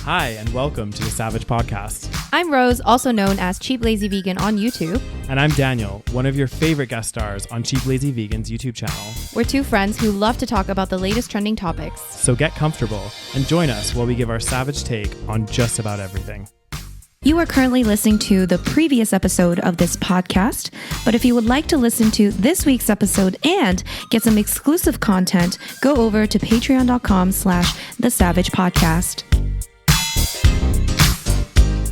Hi, and welcome to the SaVeg podcast. I'm Rose, also known as Cheap Lazy Vegan on YouTube. And I'm Daniel, one of your favorite guest stars on Cheap Lazy Vegan's YouTube channel. We're two friends who love to talk about the latest trending topics. So get comfortable and join us while we give our SaVeg take on just about everything. You are currently listening to the previous episode of this podcast, but if you would like to listen to this week's episode and get some exclusive content, go over to patreon.com/thesavagepodcast.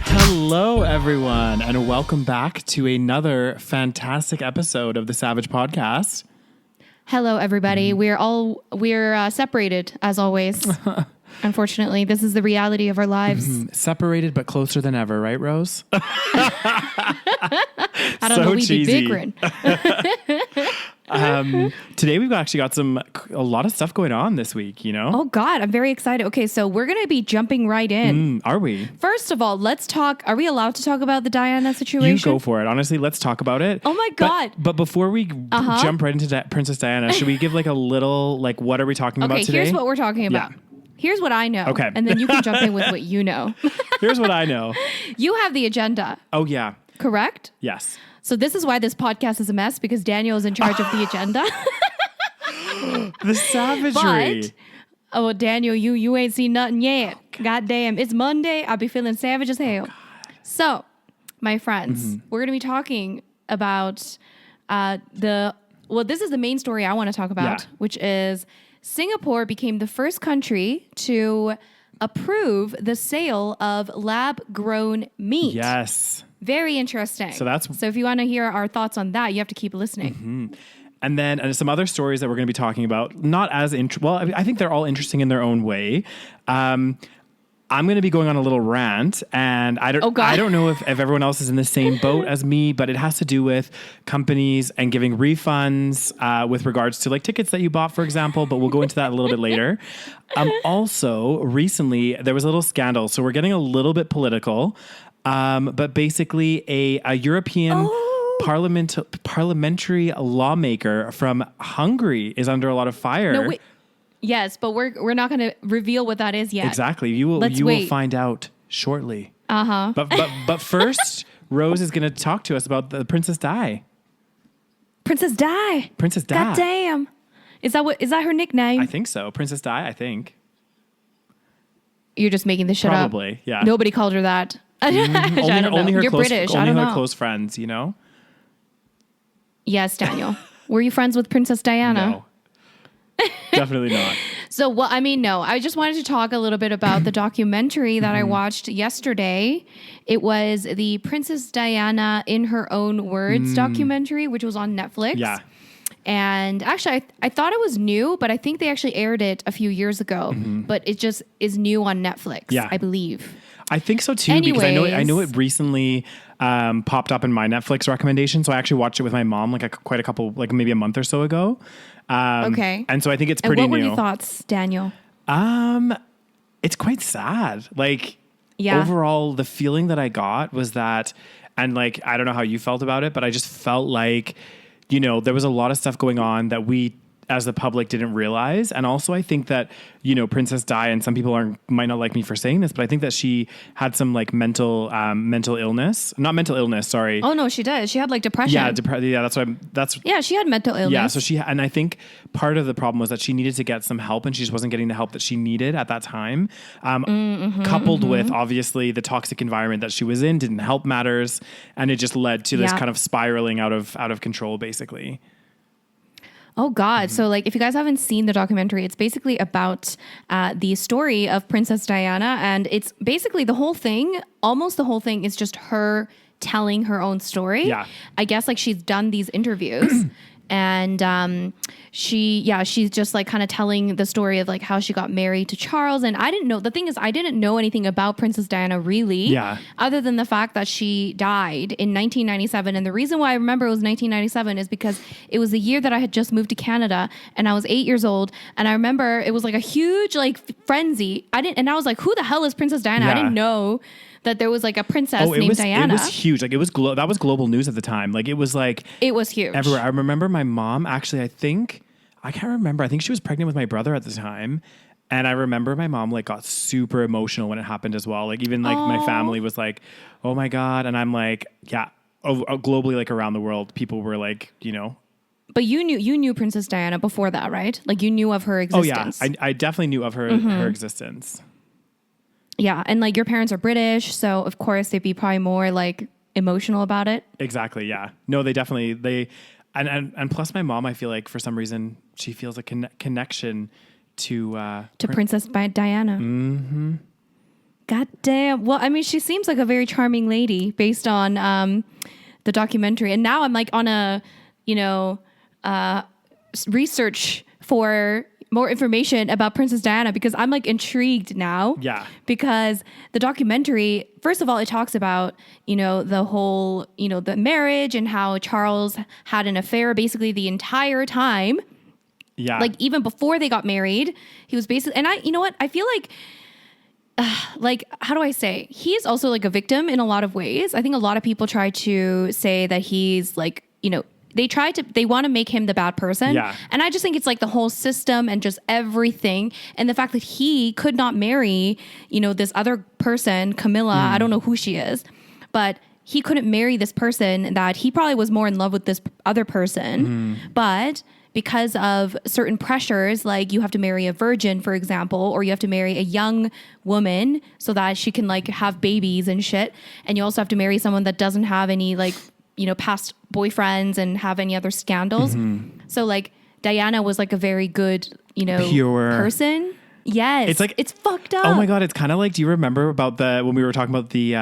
Hello, everyone, and welcome back to another fantastic episode of the SaVeg podcast. Hello, everybody. We're separated as always. Unfortunately, this is the reality of our lives. Separated but closer than ever, right, Rose? I don't know, we'd be bickering. Today we've actually got a lot of stuff going on this week, you know? Oh God, I'm very excited. Okay, so we're going to be jumping right in. Are we? First of all, let's talk. Are we allowed to talk about the Diana situation? You go for it. Honestly, let's talk about it. Oh my God. But before we jump right into Princess Diana, should we give like a little, like, what are we talking about today? Okay, here's what we're talking about. Yeah. Here's what I know. Okay. And then you can jump in with what you know. Here's what I know. You have the agenda. Oh, yeah. Correct? Yes. So this is why this podcast is a mess, because Daniel is in charge of the agenda. The savagery. But, Daniel, you ain't seen nothing yet. God damn, it's Monday. I'll be feeling savage as hell. So, my friends, we're going to be talking about this is the main story I want to talk about, which is Singapore became the first country to approve the sale of lab-grown meat. Yes. Very interesting. So if you want to hear our thoughts on that, you have to keep listening. Mm-hmm. And then some other stories that we're going to be talking about. Not as I think they're all interesting in their own way. I'm going to be going on a little rant, and I don't know if everyone else is in the same boat as me, but it has to do with companies and giving refunds with regards to like tickets that you bought, for example, but we'll go into that a little bit later. Also, recently, there was a little scandal, so we're getting a little bit political, but basically a European parliamentary lawmaker from Hungary is under a lot of fire. No, wait. Yes, but we're not going to reveal what that is yet. Exactly. You will find out shortly. Uh-huh. But first, Rose is going to talk to us about the Princess Di. Princess Di. Princess Di. God damn. Is that her nickname? I think so. Princess Di, I think. You're just making this shit up. Probably, yeah. Nobody called her that. Only her You're British. I don't know. Close friends, you know? Yes, Daniel. Were you friends with Princess Diana? No. Definitely not. I just wanted to talk a little bit about the documentary that I watched yesterday. It was the Princess Diana in Her Own Words documentary, which was on Netflix. Yeah. And actually, I thought it was new, but I think they actually aired it a few years ago. But it just is new on Netflix, I believe. I think so too. Anyways, because I know it recently popped up in my Netflix recommendation. So I actually watched it with my mom quite a couple, like maybe a month or so ago. Okay. And so I think it's pretty new. And what were your thoughts, Daniel? It's quite sad. Overall, the feeling that I got was that, and I don't know how you felt about it, but I just felt like, there was a lot of stuff going on that we, as the public, didn't realize. And also I think that, Princess Di, and some people might not like me for saying this, but I think that she had some mental illness, not mental illness, sorry. Oh no, she does. She had depression. Yeah, she had mental illness. Yeah. And I think part of the problem was that she needed to get some help, and she just wasn't getting the help that she needed at that time. Coupled with obviously the toxic environment that she was in didn't help matters. And it just led to this kind of spiraling out of control, basically. Oh God. So if you guys haven't seen the documentary, it's basically about the story of Princess Diana. And it's basically almost the whole thing is just her telling her own story. Yeah. I guess she's done these interviews and she's just kind of telling the story of how she got married to Charles. And I didn't know anything about Princess Diana really, other than the fact that she died in 1997. And the reason why I remember it was 1997 is because it was the year that I had just moved to Canada and I was 8 years old. And I remember it was a huge frenzy. And I was like, who the hell is Princess Diana? I didn't know that there was a princess named Diana. It was huge. That was global news at the time. It was huge everywhere. I remember my mom actually, I can't remember. I think she was pregnant with my brother at the time. And I remember my mom like got super emotional when it happened as well. Like even like my family was like, oh my God. And I'm like, yeah, globally, like around the world, people were like, you know. But you knew Princess Diana before that, right? Like you knew of her existence. Oh yeah, I definitely knew of her existence. Yeah, and like your parents are British, so of course they'd be probably more like emotional about it. Exactly, yeah. No, and plus my mom, I feel like for some reason she feels a connection to Princess Diana. Mm-hmm. God damn. Well, I mean, she seems like a very charming lady based on the documentary. And now I'm like on a, research for more information about Princess Diana because I'm like intrigued now. Yeah. Because the documentary, first of all, it talks about, the whole, the marriage and how Charles had an affair basically the entire time. Yeah. Like even before they got married, he was basically, and you know what? I feel like, how do I say? He's also like a victim in a lot of ways. I think a lot of people try to say that he's like, they want to make him the bad person. Yeah. And I just think it's like the whole system and just everything. And the fact that he could not marry, this other person, Camilla, I don't know who she is, but he couldn't marry this person that he probably was more in love with this other person. But because of certain pressures, like you have to marry a virgin, for example, or you have to marry a young woman so that she can like have babies and shit. And you also have to marry someone that doesn't have any like, past boyfriends and have any other scandals. So like Diana was like a very good, pure person. Yes. It's like, it's fucked up. Oh my God. It's kind of like, do you remember about when we were talking about the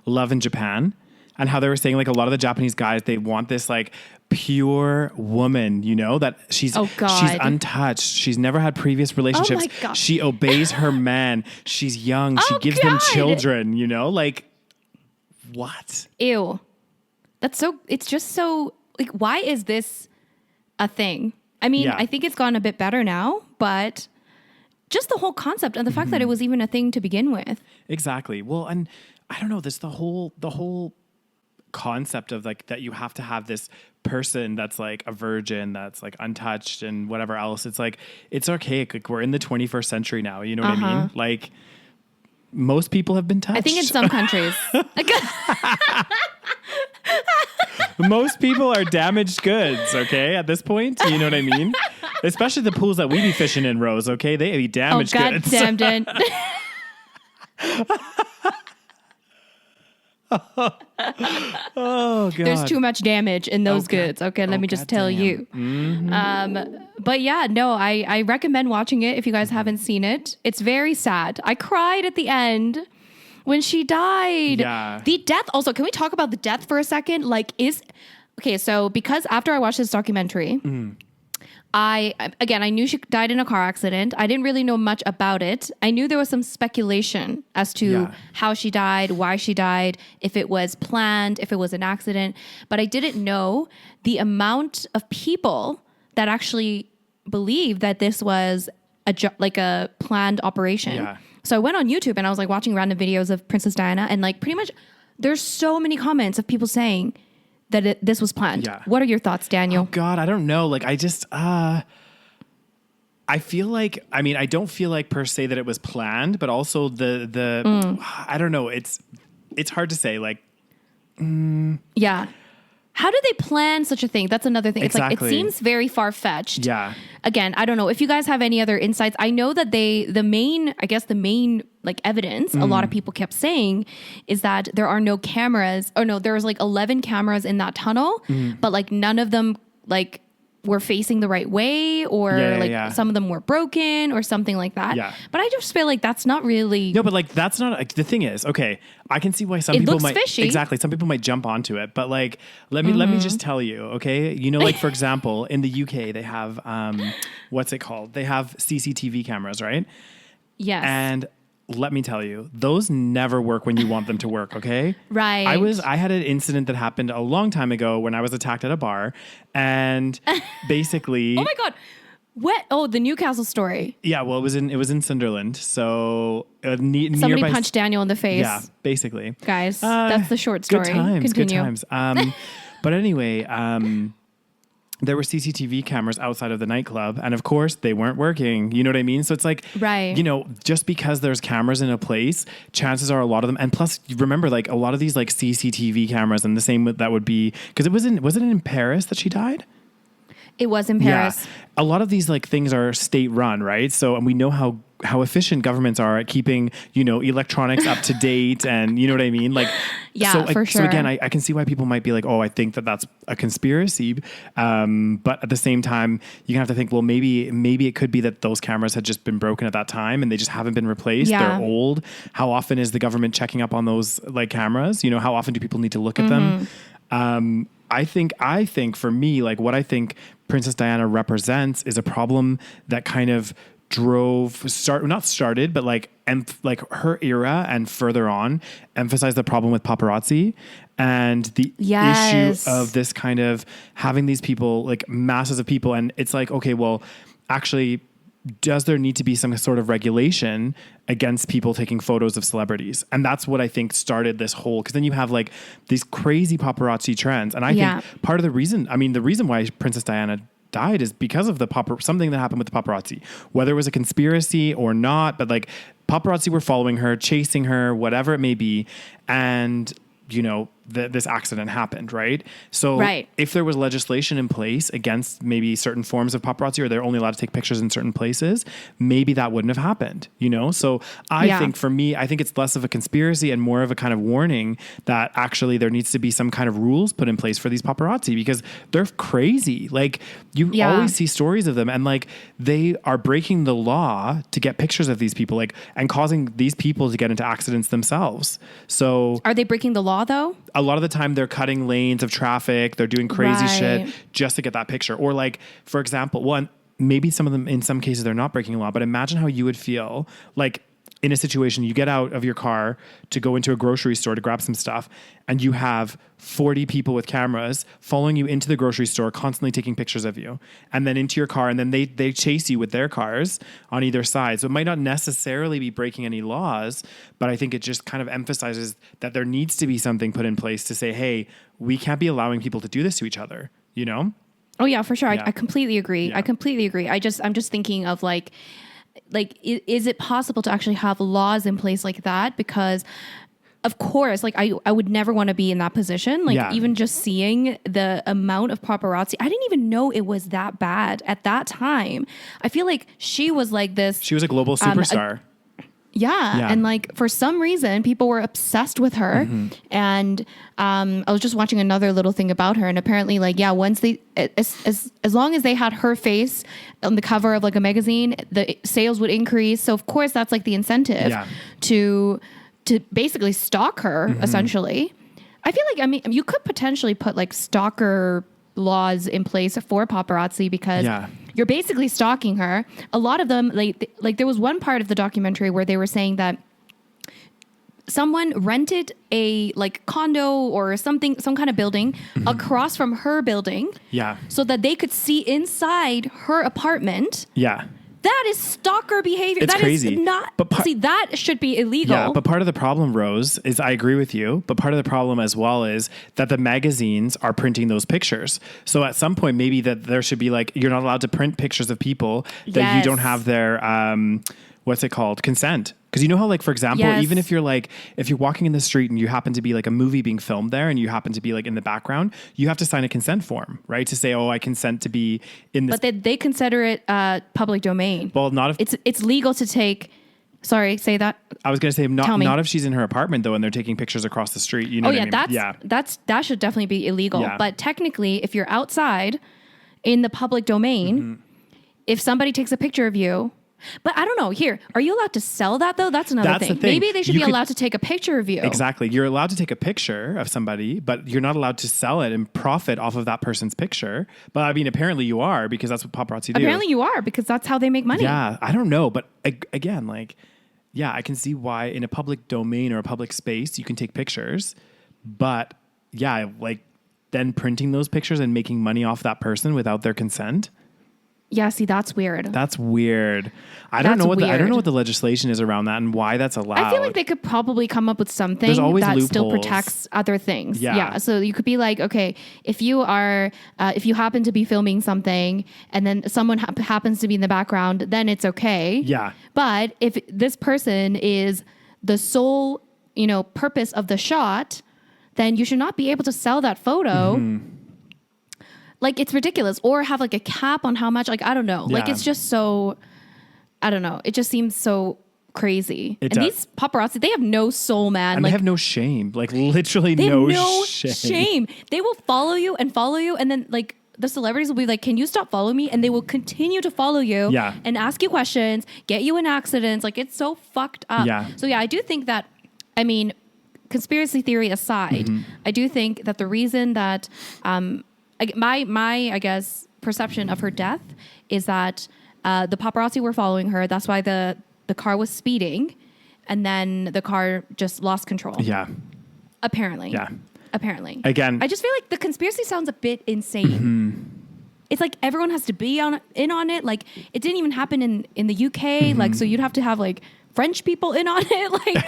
Love in Japan and how they were saying like a lot of the Japanese guys, they want this like pure woman, that she's untouched. She's never had previous relationships. Oh my God. She obeys her man. She's young. She gives them children, like what? Ew. It's just so like, why is this a thing? I mean, I think it's gotten a bit better now, but just the whole concept and the fact that it was even a thing to begin with. Exactly. Well, and I don't know, the whole concept of like that you have to have this person that's like a virgin, that's like untouched and whatever else. It's like, it's archaic. Like we're in the 21st century now. You know what I mean? Like most people have been touched. I think in some countries. Most people are damaged goods, okay, at this point. You know what I mean? Especially the pools that we be fishing in, Rose, okay? They be damaged goods. God damn it. Oh, God. There's too much damage in those goods. Okay, let me just tell you. But yeah, no, I recommend watching it if you guys haven't seen it. It's very sad. I cried at the end when she died. Yeah. The death also, can we talk about the death for a second? Okay, so because after I watched this documentary, I knew she died in a car accident. I didn't really know much about it. I knew there was some speculation as to how she died, why she died, if it was planned, if it was an accident. But I didn't know the amount of people that actually believed that this was a planned operation. Yeah. So I went on YouTube and I was like watching random videos of Princess Diana, and like pretty much there's so many comments of people saying that this was planned. Yeah. What are your thoughts, Daniel? Oh God, I don't know. Like I just, I feel like, I mean, I don't feel like per se that it was planned, but also I don't know. It's hard to say. Like, yeah. How do they plan such a thing? That's another thing. Exactly. It's like, it seems very far-fetched. Yeah. Again, I don't know if you guys have any other insights. I know that the main like evidence a lot of people kept saying is that there are no cameras, or no, there was like 11 cameras in that tunnel, but like none of them like were facing the right way, or some of them were broken or something like that. Yeah. But I just feel like that's not really. No, but like that's not like, the thing is, okay, I can see why some people might fishy. Exactly. Some people might jump onto it, but like let me just tell you, okay? Like for example, in the UK they have what's it called? They have CCTV cameras, right? Yes. And let me tell you, those never work when you want them to work, okay? Right. I had an incident that happened a long time ago when I was attacked at a bar, and basically Oh my God. What? Oh, the Newcastle story. Yeah, well, it was in Sunderland. So somebody punched Daniel in the face. Yeah, basically. Guys, that's the short story. Good times. Continue. Good times. But anyway, there were CCTV cameras outside of the nightclub, and of course they weren't working. You know what I mean? So it's like, right. you know, just because there's cameras in a place, chances are a lot of them, and plus remember, like a lot of these like CCTV cameras, and the same that would be, because was it in Paris that she died? It was in Paris. Yeah. A lot of these like things are state run, right? So, and we know how efficient governments are at keeping, you know, electronics up to date, and you know what I mean? Like, for sure. So again, I can see why people might be like, oh, I think that that's a conspiracy. But at the same time, you have to think, well, maybe it could be that those cameras had just been broken at that time and they just haven't been replaced. Yeah. They're old. How often is the government checking up on those like cameras? You know, how often do people need to look at them? I think for me, like what I think Princess Diana represents is a problem that kind of but like her era and further on emphasized the problem with paparazzi and the issue of this kind of having these people, like masses of people. And it's like, okay, well, actually, does there need to be some sort of regulation against people taking photos of celebrities? And that's what I think started this whole, because then you have like these crazy paparazzi trends. And I think part of the reason why Princess Diana died is because of something that happened with the paparazzi, whether it was a conspiracy or not, but like paparazzi were following her, chasing her, whatever it may be. And, you know, this accident happened, right? So if there was legislation in place against maybe certain forms of paparazzi, or they're only allowed to take pictures in certain places, maybe that wouldn't have happened, you know? So I think for me, I think it's less of a conspiracy and more of a kind of warning that actually there needs to be some kind of rules put in place for these paparazzi, because they're crazy. Like you always see stories of them, and like they are breaking the law to get pictures of these people, like, and causing these people to get into accidents themselves. So are they breaking the law though? A lot of the time they're cutting lanes of traffic. They're doing crazy shit just to get that picture. Or like, for example, maybe some of them, in some cases, they're not breaking law, but imagine how you would feel like in a situation, you get out of your car to go into a grocery store to grab some stuff, and you have 40 people with cameras following you into the grocery store, constantly taking pictures of you, and then into your car, and then they chase you with their cars on either side. So it might not necessarily be breaking any laws, but I think it just kind of emphasizes that there needs to be something put in place to say, hey, we can't be allowing people to do this to each other, you know? Oh yeah, for sure. Yeah. I completely agree. Yeah. I completely agree. I'm just thinking of like, is it possible to actually have laws in place like that? Because of course, like I would never want to be in that position. Like even just seeing the amount of paparazzi, I didn't even know it was that bad at that time. I feel like she was like this. She was a global superstar. And like for some reason, people were obsessed with her. And I was just watching another little thing about her, and apparently, like, once they, as long as they had her face on the cover of like a magazine, the sales would increase. So of course, that's like the incentive to basically stalk her. Essentially, I feel like, I mean, you could potentially put like stalker laws in place for paparazzi, because you're basically stalking her. A lot of them, like there was one part of the documentary where they were saying that someone rented a like condo or something, some kind of building across from her building, so that they could see inside her apartment. That is stalker behavior. It's crazy. Is not, that should be illegal. Yeah, but part of the problem, Rose, is I agree with you, but part of the problem as well is that the magazines are printing those pictures. So at some point, maybe that there should be like, you're not allowed to print pictures of people that you don't have their, what's it called? Consent. Because you know how, like, for example, even if you're walking in the street and you happen to be like a movie being filmed there and you happen to be like in the background, you have to sign a consent form, right? To say, oh, I consent to be in this. But they consider it public domain. Well, not if it's legal to take. Sorry, say that. I was going to say not if she's in her apartment though, and they're taking pictures across the street. You know what I mean? That should definitely be illegal. Yeah. But technically, if you're outside in the public domain, if somebody takes a picture of you. But I don't know. Here, are you allowed to sell that though? That's another thing. Maybe they should be allowed to take a picture of you. Exactly. You're allowed to take a picture of somebody, but you're not allowed to sell it and profit off of that person's picture. But I mean, apparently you are, because that's what paparazzi do. Apparently you are, because that's how they make money. Yeah, I don't know. But again, like, I can see why in a public domain or a public space, you can take pictures. But like then printing those pictures and making money off that person without their consent. Yeah, see, that's weird. That's weird. I don't know what the legislation is around that and why that's allowed. I feel like they could probably come up with something that still protects other things. Yeah. So you could be like, okay, if you happen to be filming something and then someone happens to be in the background, then it's okay. Yeah. But if this person is the sole, purpose of the shot, then you should not be able to sell that photo. Mm-hmm. Like, it's ridiculous. Or have like a cap on how much, like, I don't know. Yeah. Like, it's just so, I don't know. It just seems so crazy. These paparazzi, they have no soul, man. And they have no shame. Like, literally no shame. They will follow you. And then, like, the celebrities will be like, can you stop following me? And they will continue to follow you and ask you questions, get you in accidents. Like, it's so fucked up. Yeah. So, yeah, I do think that, I mean, conspiracy theory aside, I do think that the reason that... my I guess perception of her death is that the paparazzi were following her. That's why the car was speeding, and then the car just lost control. Yeah. Apparently. Yeah. Apparently. Again, I just feel like the conspiracy sounds a bit insane. Mm-hmm. It's like everyone has to be in on it. Like, it didn't even happen in the UK. Mm-hmm. Like, so you'd have to have like French people in on it. Like.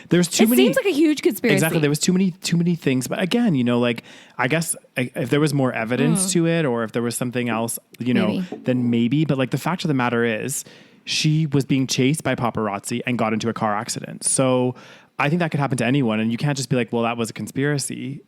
There's too many. It seems like a huge conspiracy. Exactly. There was too many things. But again, like, I guess if there was more evidence to it, or if there was something else, then maybe. But like, the fact of the matter is, she was being chased by paparazzi and got into a car accident. So I think that could happen to anyone. And you can't just be like, well, that was a conspiracy.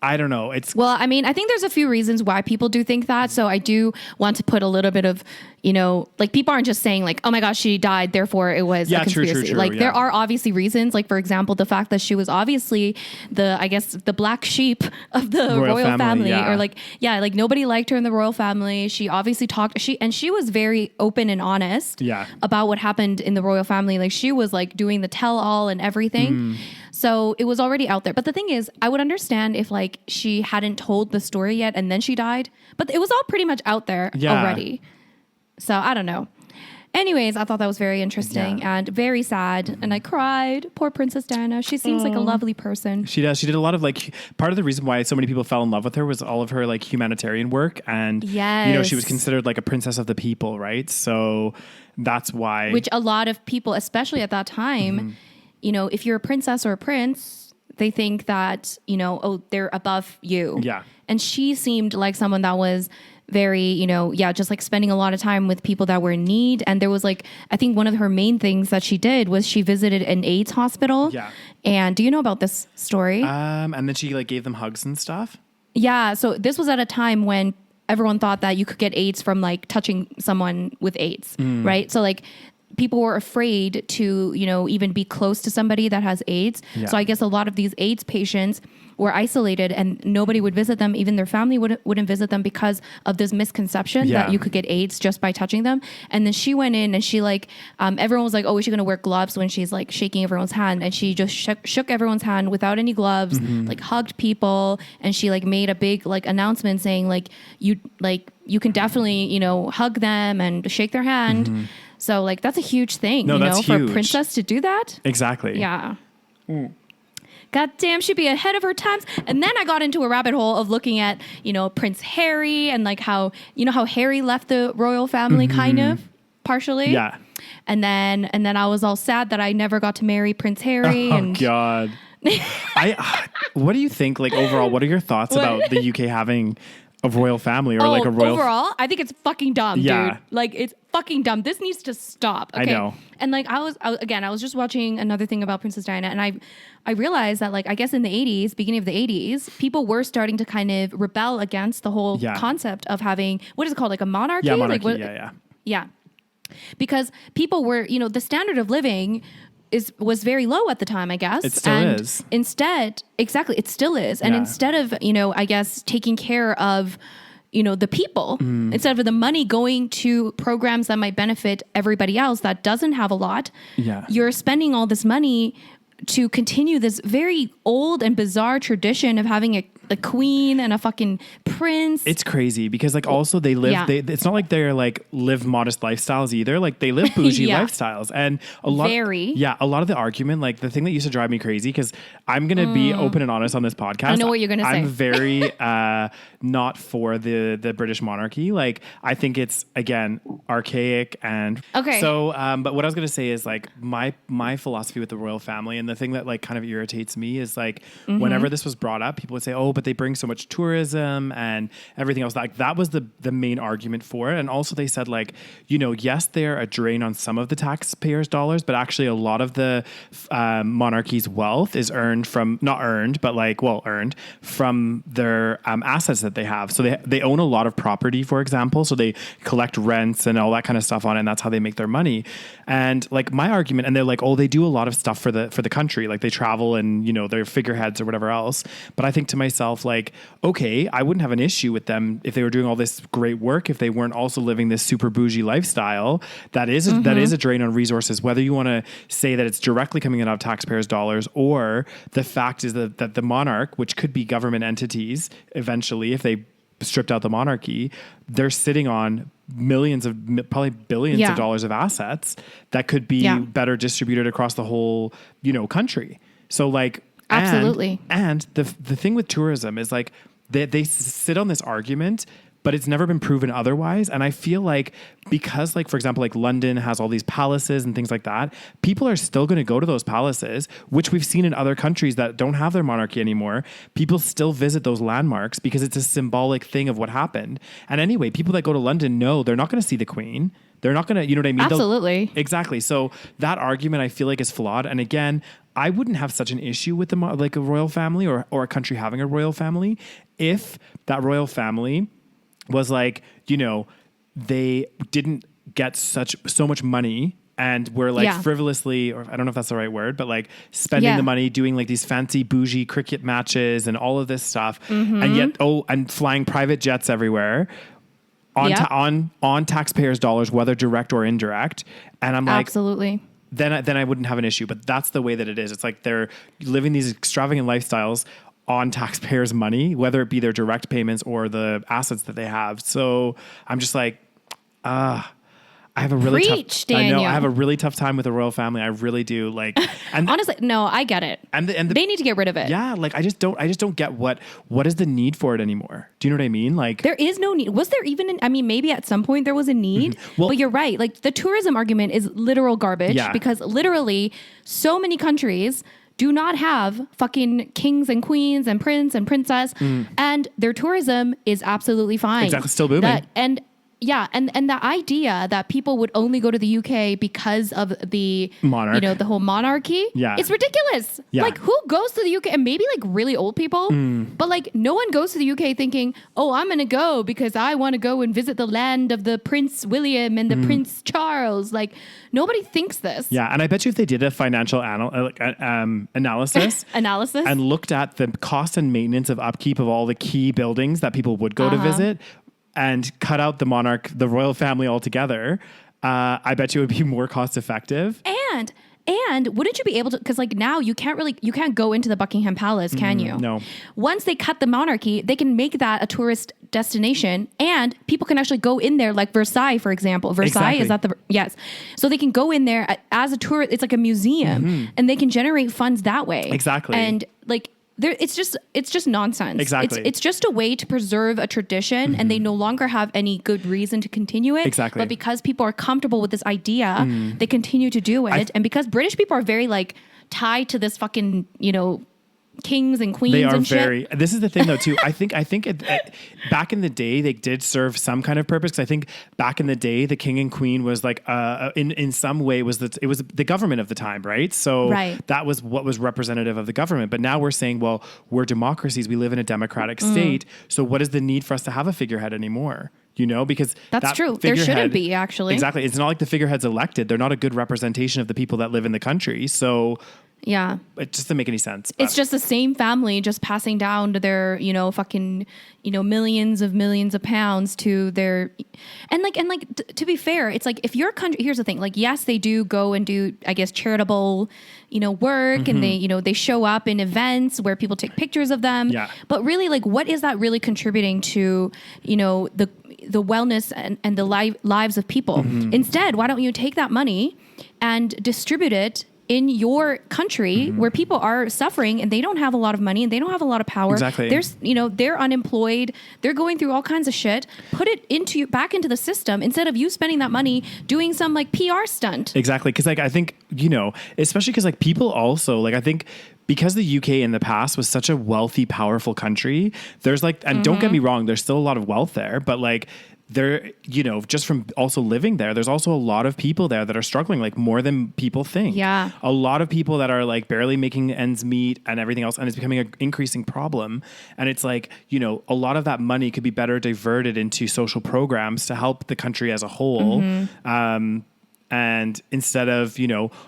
I don't know. Well, I mean, I think there's a few reasons why people do think that. So I do want to put a little bit of, like, people aren't just saying like, oh my gosh, she died, therefore it was a conspiracy. True, like, there are obviously reasons. Like, for example, the fact that she was obviously the black sheep of the royal family. Or like nobody liked her in the royal family. She obviously she was very open and honest about what happened in the royal family. Like, she was like doing the tell all and everything. So it was already out there. But the thing is, I would understand if like she hadn't told the story yet and then she died. But it was all pretty much out there already. So I don't know. Anyways, I thought that was very interesting and very sad. And I cried. Poor Princess Diana. She seems like a lovely person. She does. She did a lot of like, part of the reason why so many people fell in love with her was all of her like humanitarian work. And, she was considered like a princess of the people, right? So that's why. Which a lot of people, especially at that time, if you're a princess or a prince, they think that, they're above you. Yeah. And she seemed like someone that was very, just like spending a lot of time with people that were in need. And there was like, I think one of her main things that she did was she visited an AIDS hospital. Yeah. And do you know about this story? And then she like gave them hugs and stuff. Yeah. So this was at a time when everyone thought that you could get AIDS from like touching someone with AIDS, right? So like, people were afraid to, even be close to somebody that has AIDS. Yeah. So I guess a lot of these AIDS patients were isolated and nobody would visit them. Even their family wouldn't visit them because of this misconception that you could get AIDS just by touching them. And then she went in and she like, everyone was like, oh, is she going to wear gloves when she's like shaking everyone's hand? And she just shook everyone's hand without any gloves, like hugged people. And she like made a big like announcement saying like, you can definitely, hug them and shake their hand. So like, that's a huge thing, for a princess to do that. Exactly. Yeah. God damn, she'd be ahead of her times. And then I got into a rabbit hole of looking at, Prince Harry and like how Harry left the royal family kind of partially. Yeah. And then I was all sad that I never got to marry Prince Harry. Oh God. What do you think, like overall, what are your thoughts about the UK having a royal family or like a royal... Overall, I think it's fucking dumb, dude. Like, it's fucking dumb. This needs to stop. Okay? I know. And like, I was just watching another thing about Princess Diana, and I realized that like, I guess in the 80s, beginning of the 80s, people were starting to kind of rebel against the whole concept of having, what is it called? Like a monarchy? Yeah, monarchy. Like, yeah. Because people were, the standard of living was very low at the time, I guess. It still is. Instead, exactly, it still is. And instead of, I guess, taking care of, the people, instead of the money going to programs that might benefit everybody else that doesn't have a lot, you're spending all this money to continue this very old and bizarre tradition of having the queen and a fucking prince. It's crazy because like also they live, it's not like they're like live modest lifestyles either. Like they live bougie lifestyles, and a lot of the argument, like the thing that used to drive me crazy, because I'm going to be open and honest on this podcast. I know what you're going to say. I'm very not for the British monarchy. Like I think it's, again, archaic and so, but what I was going to say is like my philosophy with the royal family, and the thing that like kind of irritates me is like whenever this was brought up, people would say, oh, but they bring so much tourism and everything else. Like that was the main argument for it. And also they said like, you know, yes, they're a drain on some of the taxpayers' dollars, but actually a lot of the monarchy's wealth is earned from, earned from their assets that they have. So they own a lot of property, for example. So they collect rents and all that kind of stuff on it, and that's how they make their money. And like my argument, and they're like, oh, they do a lot of stuff for the country. Like they travel and, you know, they're figureheads or whatever else. But I think to myself, like, okay, I wouldn't have an issue with them if they were doing all this great work, if they weren't also living this super bougie lifestyle that is a drain on resources, whether you want to say that it's directly coming out of taxpayers' dollars, or the fact is that the monarch, which could be government entities eventually, if they stripped out the monarchy, they're sitting on millions of, probably billions of dollars of assets that could be better distributed across the whole, you know, country. So like, absolutely. And the thing with tourism is like, they sit on this argument, but it's never been proven otherwise. And I feel like because, like, for example, like London has all these palaces and things like that, people are still going to go to those palaces, which we've seen in other countries that don't have their monarchy anymore. People still visit those landmarks because it's a symbolic thing of what happened. And anyway, people that go to London know they're not going to see the Queen. They're not going to, you know what I mean? Absolutely. Exactly. So that argument I feel like is flawed. And again, I wouldn't have such an issue with like a royal family or a country having a royal family if that royal family was like, you know, they didn't get so much money and were like frivolously, or I don't know if that's the right word, but like spending the money doing like these fancy bougie cricket matches and all of this stuff. And yet, and flying private jets everywhere on taxpayers' dollars, whether direct or indirect. And I'm like, absolutely. Then I wouldn't have an issue, but that's the way that it is. It's like they're living these extravagant lifestyles on taxpayers' money, whether it be their direct payments or the assets that they have. So I'm just like, I have a really I have a really tough time with the royal family. I really do. Like, and honestly, no, I get it. And they need to get rid of it. Yeah, like I just don't get what is the need for it anymore. Do you know what I mean? Like, there is no need. Was there even? I mean, maybe at some point there was a need. Well, but you're right. Like the tourism argument is literal garbage because literally so many countries do not have fucking kings and queens and prince and princess, and their tourism is absolutely fine. Exactly, still booming. And the idea that people would only go to the UK because of the monarch, you know, the whole monarchy, it's ridiculous. Yeah. Like who goes to the UK? And maybe like really old people, but like no one goes to the UK thinking, oh, I'm going to go because I want to go and visit the land of the Prince William and the Prince Charles. Like nobody thinks this. Yeah. And I bet you if they did a financial analysis and looked at the cost and maintenance of upkeep of all the key buildings that people would go to visit, and cut out the royal family altogether, I bet you it would be more cost effective. And wouldn't you be able to, because like now you can't go into the Buckingham Palace, can you? No. Once they cut the monarchy, they can make that a tourist destination and people can actually go in there, like Versailles, for example. Versailles, is that yes. So they can go in there as a tourist, it's like a museum and they can generate funds that way. Exactly. And like, it's just nonsense. Exactly. It's just a way to preserve a tradition and they no longer have any good reason to continue it. Exactly. But because people are comfortable with this idea, they continue to do it. And because British people are very like tied to this fucking, you know, kings and queens and shit. This is the thing though too. I think back in the day they did serve some kind of purpose, because I think back in the day the king and queen was like in some way it was the government of the time, right? So that was what was representative of the government. But now we're saying, well, we're democracies, we live in a democratic state, so what is the need for us to have a figurehead anymore? You know, because that's true. There shouldn't be, actually. Exactly. It's not like the figurehead's elected. They're not a good representation of the people that live in the country. So Yeah. It just doesn't make any sense. But. It's just the same family just passing down to their, fucking, millions of pounds to their, and to be fair, it's like if your country, here's the thing, like, yes, they do go and do, I guess, charitable, work, and they show up in events where people take pictures of them. Yeah. But really, like, what is that really contributing to, the wellness and the lives of people? Instead, why don't you take that money and distribute it in your country where people are suffering and they don't have a lot of money and they don't have a lot of power. Exactly. They're unemployed. They're going through all kinds of shit. Put it back into the system instead of you spending that money doing some like PR stunt. Exactly. Cause like, I think, especially cause like people also like, I think because the UK in the past was such a wealthy, powerful country, there's like, and don't get me wrong, there's still a lot of wealth there, but like, there, just from also living there, there's also a lot of people there that are struggling, like more than people think. Yeah. A lot of people that are like barely making ends meet and everything else. And it's becoming an increasing problem. And it's like, a lot of that money could be better diverted into social programs to help the country as a whole. And instead of,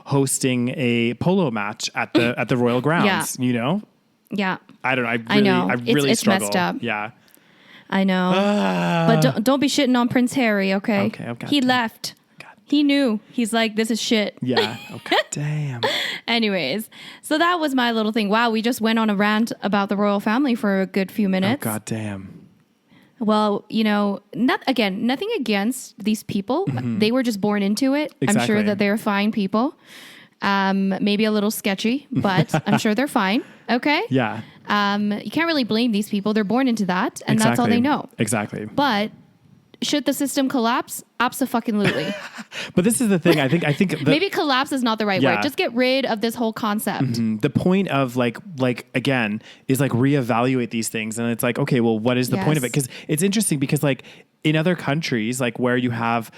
hosting a polo match at the Royal Grounds, Yeah. I don't know. I know. I really it's struggle. Messed up. Yeah. I know. But don't be shitting on Prince Harry, okay? Okay. He left. He knew. He's like, this is shit. Yeah. Okay. Damn. Anyways, so that was my little thing. Wow, we just went on a rant about the royal family for a good few minutes. Oh, God damn. Well, nothing against these people. They were just born into it. Exactly. I'm sure that they're fine people. Maybe a little sketchy, but I'm sure they're fine. Okay? Yeah. You can't really blame these people. They're born into that, and that's all they know. Exactly. But should the system collapse? Abso-fucking-lutely. But this is the thing. I think maybe collapse is not the right word. Just get rid of this whole concept. The point of like again is like reevaluate these things, and it's like, okay, well, what is the point of it? Because it's interesting because like in other countries, like where you have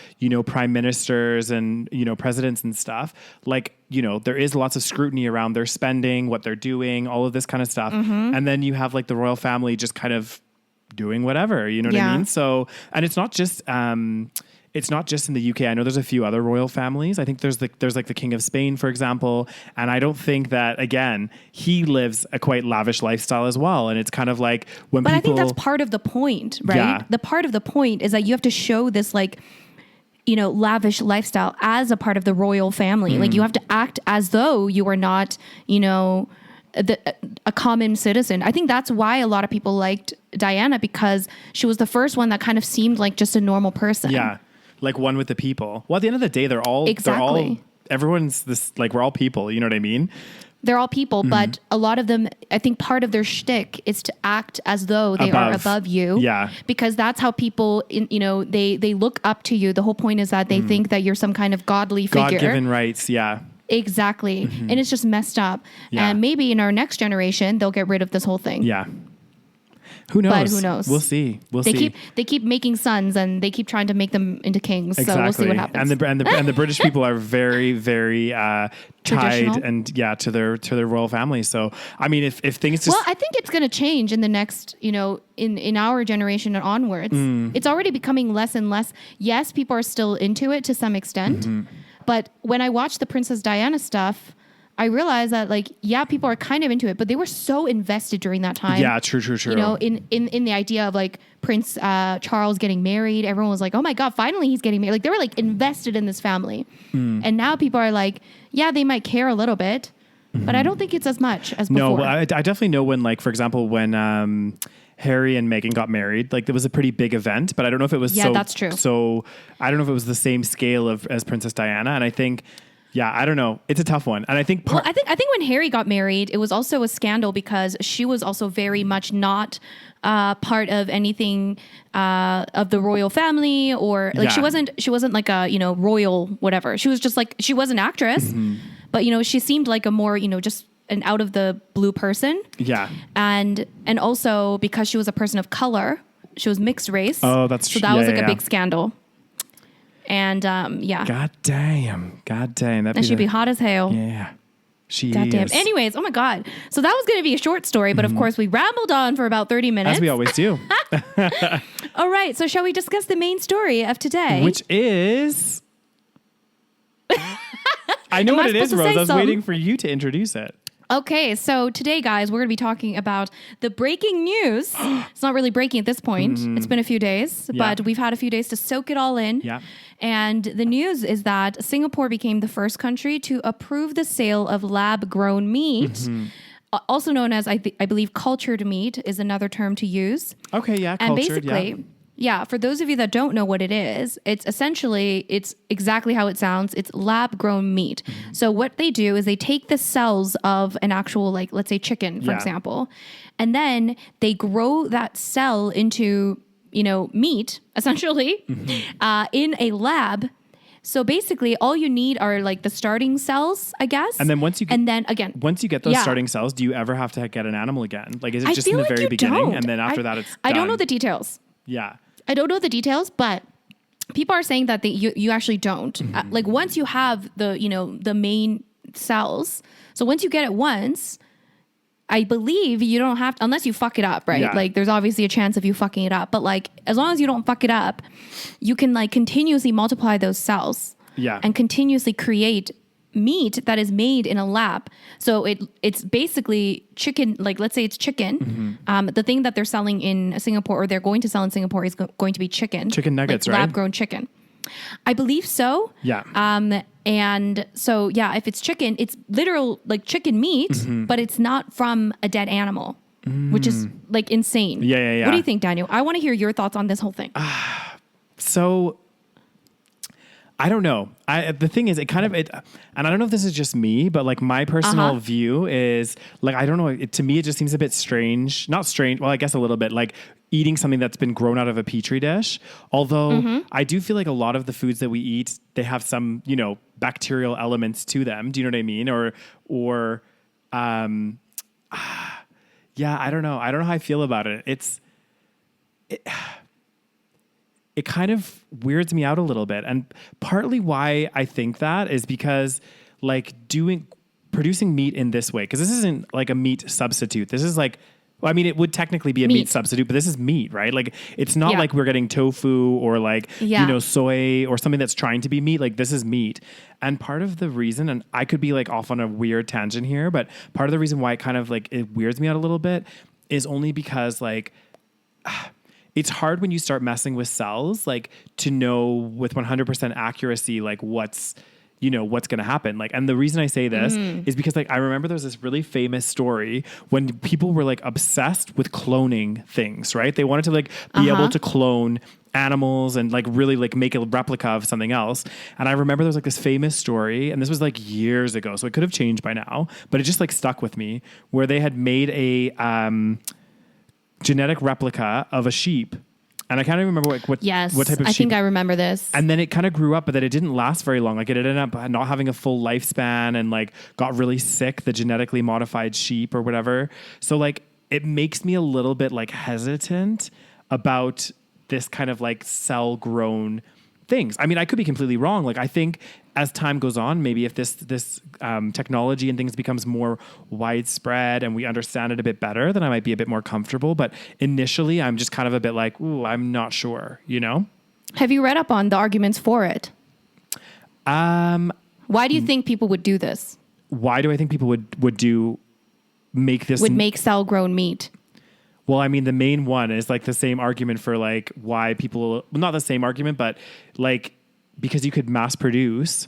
prime ministers and presidents and stuff, like there is lots of scrutiny around their spending, what they're doing, all of this kind of stuff, and then you have like the royal family just kind of doing whatever, you know what I mean? So, and it's not just in the UK. I know there's a few other royal families. I think there's like the King of Spain, for example. And I don't think that, again, he lives a quite lavish lifestyle as well. And it's kind of like But I think that's part of the point, right? Yeah. The part of the point is that you have to show this like, lavish lifestyle as a part of the royal family. Like you have to act as though you are not, a common citizen. I think that's why a lot of people liked Diana, because she was the first one that kind of seemed like just a normal person. Yeah. Like one with the people. Well, at the end of the day, everyone's this, like, we're all people. You know what I mean? They're all people, but a lot of them, I think part of their shtick is to act as though they are above you. Yeah. Because that's how people, they look up to you. The whole point is that they think that you're some kind of godly figure. God-given rights, yeah. Exactly. And it's just messed up. Yeah. And maybe in our next generation, they'll get rid of this whole thing. Yeah. Who knows? But who knows? We'll see. They keep making sons, and they keep trying to make them into kings. Exactly. So we'll see what happens. And the British people are very, very tied and to their royal family. So I mean, if things just I think it's going to change in the next, in our generation and onwards. It's already becoming less and less. Yes, people are still into it to some extent, but when I watch the Princess Diana stuff, I realized that, like, people are kind of into it, but they were so invested during that time. Yeah, true. In the idea of, like, Prince Charles getting married. Everyone was like, oh my God, finally he's getting married. Like, they were, like, invested in this family. And now people are like, they might care a little bit, but I don't think it's as much as before. No, well, I definitely know when, like, for example, when Harry and Meghan got married, like, there was a pretty big event, but I don't know if it was that's true. So I don't know if it was the same scale as Princess Diana. And I think... Yeah, I don't know. It's a tough one. And I think I think when Harry got married, it was also a scandal because she was also very much not part of anything of the royal family, or like she wasn't like a, royal whatever. She was just like, she was an actress, but she seemed like a more, just an out of the blue person. Yeah. And also because she was a person of color, she was mixed race. Oh, that's true. So that was like a big scandal. And God damn. That should be hot as hell. Yeah. She God damn. is. Anyways, oh my God. So that was going to be a short story, but of course we rambled on for about 30 minutes. As we always do. All right. So shall we discuss the main story of today? Which is... I know what it is, Rose. I was some? waiting for you to introduce it. Okay, so today, guys, we're going to be talking about the breaking news. It's not really breaking at this point. It's been a few days, but we've had a few days to soak it all in. Yeah. And the news is that Singapore became the first country to approve the sale of lab-grown meat, also known as, I believe, cultured meat is another term to use. Okay, yeah, and cultured, basically, for those of you that don't know what it is, it's exactly how it sounds. It's lab-grown meat. So what they do is they take the cells of an actual, like, let's say chicken, for example, and then they grow that cell into, meat, essentially, in a lab. So basically, all you need are like the starting cells, I guess. And then once you get those Yeah. starting cells, do you ever have to get an animal again? Like, is it I just in feel the like very you beginning, don't. and then after that, it's I don't done? know the details. Yeah. I don't know the details, but people are saying that you actually don't. Like once you have the main cells, so once you get it once, I believe you don't have to, unless you fuck it up, right? Yeah. Like there's obviously a chance of you fucking it up, but like as long as you don't fuck it up, you can like continuously multiply those cells and continuously create meat that is made in a lab. So it's basically chicken, like let's say it's chicken. The thing that they're selling in Singapore, or they're going to sell in Singapore, is going to be chicken. Chicken nuggets, like right? Lab-grown chicken. I believe so. Yeah. And so, if it's chicken, it's literal like chicken meat, but it's not from a dead animal, which is like insane. Yeah. What do you think, Daniel? I want to hear your thoughts on this whole thing. So I don't know. The thing is, and I don't know if this is just me, but like my personal view is like, I don't know. To me, it just seems a bit strange. Not strange. Well, I guess a little bit like eating something that's been grown out of a petri dish. Although I do feel like a lot of the foods that we eat, they have some, bacterial elements to them. Do you know what I mean? I don't know. I don't know how I feel about it. It kind of weirds me out a little bit. And partly why I think that is because like producing meat in this way, because this isn't like a meat substitute. This is like, well, I mean, it would technically be a meat substitute, but this is meat, right? Like it's not like we're getting tofu or like, soy or something that's trying to be meat. Like this is meat. And part of the reason, and I could be like off on a weird tangent here, but part of the reason why it kind of like, it weirds me out a little bit is only because like, it's hard when you start messing with cells, like to know with 100% accuracy, like what's going to happen. Like, and the reason I say this is because like, I remember there was this really famous story when people were like obsessed with cloning things, right? They wanted to like be able to clone animals and like really like make a replica of something else. And I remember there was like this famous story, and this was like years ago, so it could have changed by now, but it just like stuck with me, where they had made a, genetic replica of a sheep. And I can't even remember what type of sheep. I think I remember this. And then it kind of grew up, but then it didn't last very long. Like it ended up not having a full lifespan and like got really sick, the genetically modified sheep or whatever. So like it makes me a little bit like hesitant about this kind of like cell grown things. I mean, I could be completely wrong. Like I think as time goes on, maybe if this technology and things becomes more widespread and we understand it a bit better, then I might be a bit more comfortable. But initially, I'm just kind of a bit like, ooh, I'm not sure, Have you read up on the arguments for it? Why do you think people would do this? Why do I think people would make cell grown meat? Well, I mean, the main one is like the same argument for like why people, well, not the same argument, but like, because you could mass produce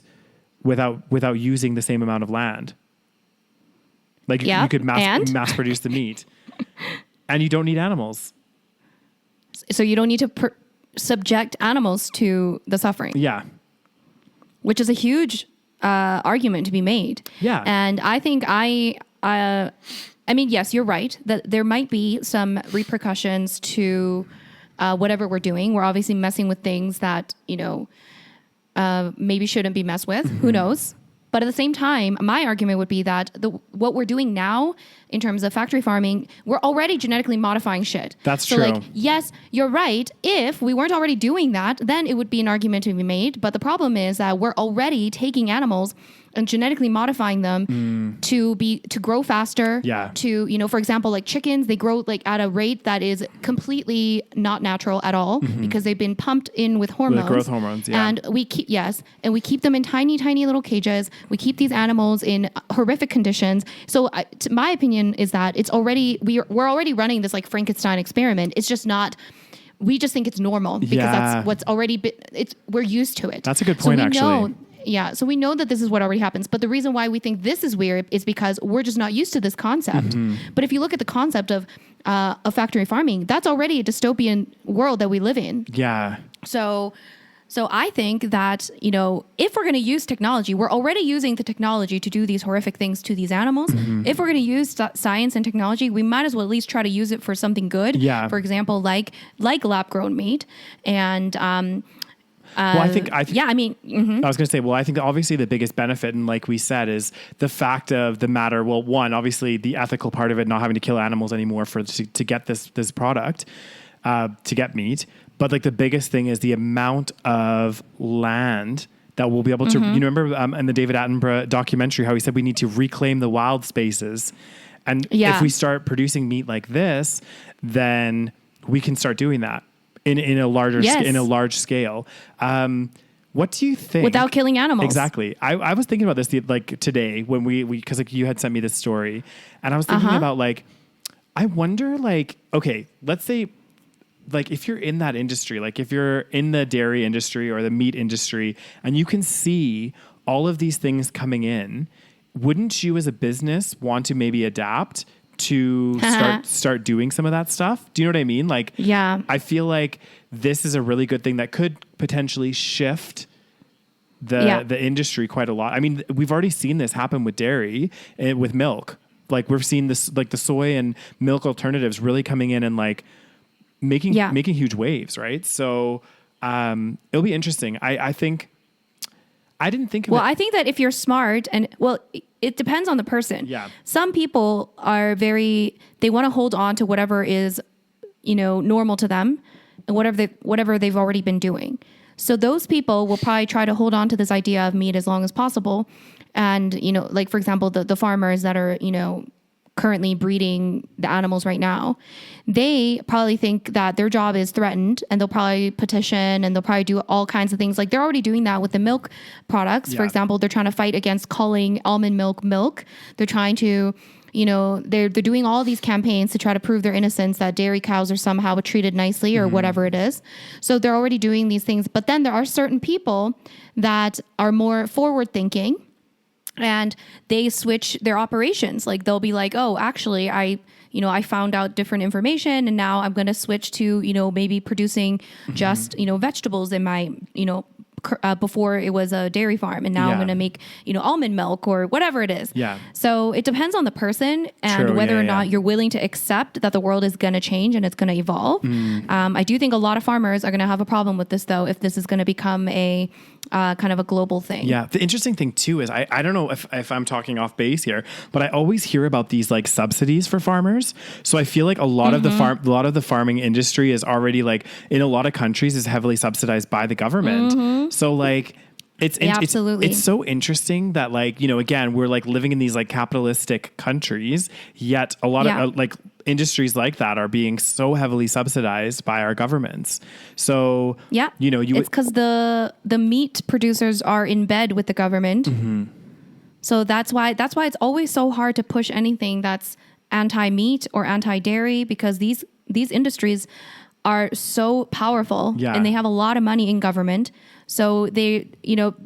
without using the same amount of land. Like you could mass produce the meat and you don't need animals. So you don't need to subject animals to the suffering. Yeah. Which is a huge argument to be made. Yeah. And I think I mean, yes, you're right that there might be some repercussions to whatever we're doing. We're obviously messing with things that, maybe shouldn't be messed with. Who knows? But at the same time, my argument would be that what we're doing now in terms of factory farming, we're already genetically modifying shit. That's true. So like, yes, you're right. If we weren't already doing that, then it would be an argument to be made. But the problem is that we're already taking animals, genetically modifying them to grow faster. Yeah. To, for example, like chickens, they grow like at a rate that is completely not natural at all because they've been pumped in with hormones. With growth hormones, yeah. And we keep them in tiny, tiny little cages. We keep these animals in horrific conditions. So my opinion is that we're already running this like Frankenstein experiment. It's just not. We just think it's normal because that's what's already been. We're used to it. That's a good point, actually. So we know that this is what already happens. But the reason why we think this is weird is because we're just not used to this concept. But if you look at the concept of factory farming, that's already a dystopian world that we live in. Yeah. So I think that, if we're going to use technology, we're already using the technology to do these horrific things to these animals. If we're going to use science and technology, we might as well at least try to use it for something good. Yeah. For example, like lab-grown meat. And I think I was going to say, I think obviously the biggest benefit, and like we said, is the fact of the matter. Well, one, obviously the ethical part of it, not having to kill animals anymore to get this product, to get meat. But like the biggest thing is the amount of land that we'll be able to, you remember in the David Attenborough documentary, how he said we need to reclaim the wild spaces. And if we start producing meat like this, then we can start doing that in a large scale. What do you think? Without killing animals. Exactly. I was thinking about this like today when because like you had sent me this story, and I was thinking about like, I wonder like, okay, let's say, like if you're in that industry, like if you're in the dairy industry or the meat industry and you can see all of these things coming in, wouldn't you as a business want to maybe adapt to start doing some of that stuff? Do you know what I mean? Like, I feel like this is a really good thing that could potentially shift the industry quite a lot. I mean, we've already seen this happen with dairy and with milk. Like we've seen this, like the soy and milk alternatives really coming in and like making huge waves, right? So it'll be interesting. I think I didn't think of it. I think that if you're smart it depends on the person. Yeah. Some people are they want to hold on to whatever is, normal to them and whatever they've already been doing. So those people will probably try to hold on to this idea of meat as long as possible. And, like for example, the farmers that are, currently breeding the animals right now, they probably think that their job is threatened and they'll probably petition and they'll probably do all kinds of things. Like they're already doing that with the milk products. For example, they're trying to fight against calling almond milk. They're trying to, they're doing all these campaigns to try to prove their innocence, that dairy cows are somehow treated nicely or whatever it is. So they're already doing these things. But then there are certain people that are more forward thinking, and they switch their operations. Like they'll be like, oh, actually, I found out different information and now I'm going to switch to, maybe producing just, vegetables in my, before it was a dairy farm. And now I'm going to make, almond milk or whatever it is. Yeah. So it depends on the person and whether or not you're willing to accept that the world is going to change and it's going to evolve. I do think a lot of farmers are going to have a problem with this though, if this is going to become a kind of a global thing. Yeah. The interesting thing too is I don't know if I'm talking off base here, but I always hear about these like subsidies for farmers. So I feel like a lot of the farming industry is already like in a lot of countries is heavily subsidized by the government. So like absolutely. It's so interesting that like, again, we're like living in these like capitalistic countries, yet a lot of like industries like that are being so heavily subsidized by our governments. So, it's because the meat producers are in bed with the government. So that's why it's always so hard to push anything that's anti-meat or anti-dairy, because these industries are so powerful and they have a lot of money in government. So the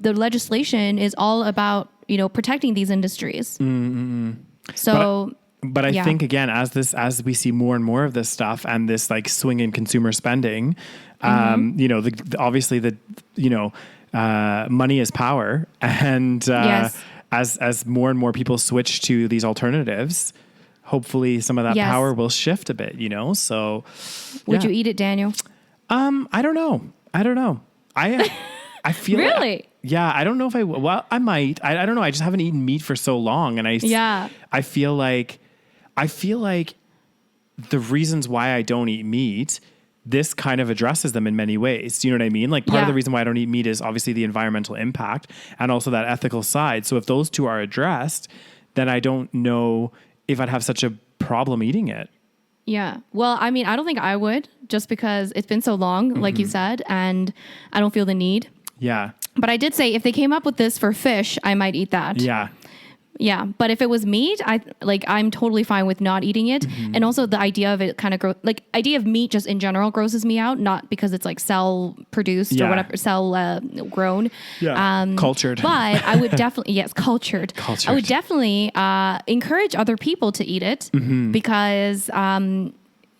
legislation is all about, protecting these industries. So, but I think again, as we see more and more of this stuff and this like swing in consumer spending, obviously money is power, and as more and more people switch to these alternatives, hopefully some of that power will shift a bit. So would you eat it, Daniel? I don't know. I feel really. I don't know if I might. I don't know. I just haven't eaten meat for so long, and I feel like the reasons why I don't eat meat this kind of addresses them in many ways. Do you know what I mean? Like part of the reason why I don't eat meat is obviously the environmental impact and also that ethical side. So if those two are addressed, then I don't know if I'd have such a problem eating it. Yeah. Well, I mean, I don't think I would, just because it's been so long, like you said, and I don't feel the need. Yeah. But I did say if they came up with this for fish, I might eat that. Yeah. Yeah, but if it was meat, I'm totally fine with not eating it. And also the idea of it kind of idea of meat just in general grosses me out, not because it's like cell produced or whatever, cell grown. Yeah. Cultured. But I would definitely, yes, cultured. I would definitely encourage other people to eat it because,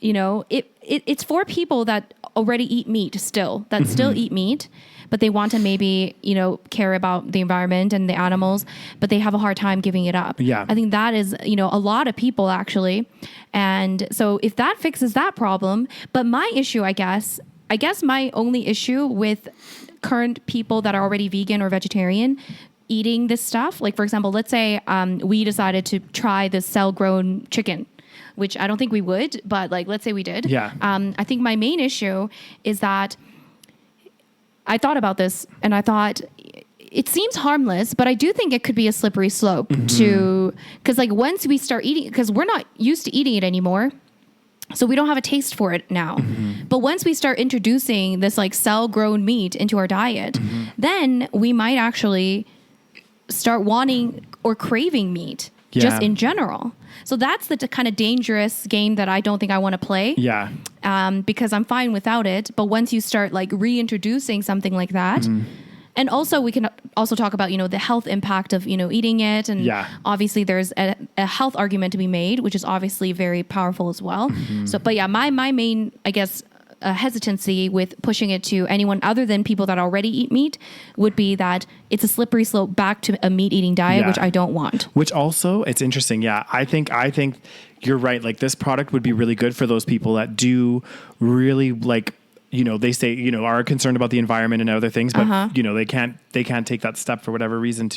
it's for people that already eat meat still, still eat meat. But they want to maybe, care about the environment and the animals, but they have a hard time giving it up. Yeah. I think that is, a lot of people actually. And so if that fixes that problem, but my issue, I guess my only issue with current people that are already vegan or vegetarian eating this stuff, like for example, let's say we decided to try this cell-grown chicken, which I don't think we would, but like, let's say we did. Yeah. I think my main issue is that I thought about this and I thought it seems harmless, but I do think it could be a slippery slope because like once we start eating, because we're not used to eating it anymore. So we don't have a taste for it now. But once we start introducing this like cell-grown meat into our diet, then we might actually start wanting or craving meat just in general. So that's the kind of dangerous game that I don't think I want to play. Yeah. Because I'm fine without it. But once you start like reintroducing something like that, and also we can also talk about, the health impact of, eating it. And obviously there's a health argument to be made, which is obviously very powerful as well. So, but yeah, my main, I guess, hesitancy with pushing it to anyone other than people that already eat meat would be that it's a slippery slope back to a meat eating diet, which I don't want. Which also, it's interesting. Yeah. I think you're right. Like this product would be really good for those people that do really like, they say, are concerned about the environment and other things, but they can't take that step for whatever reason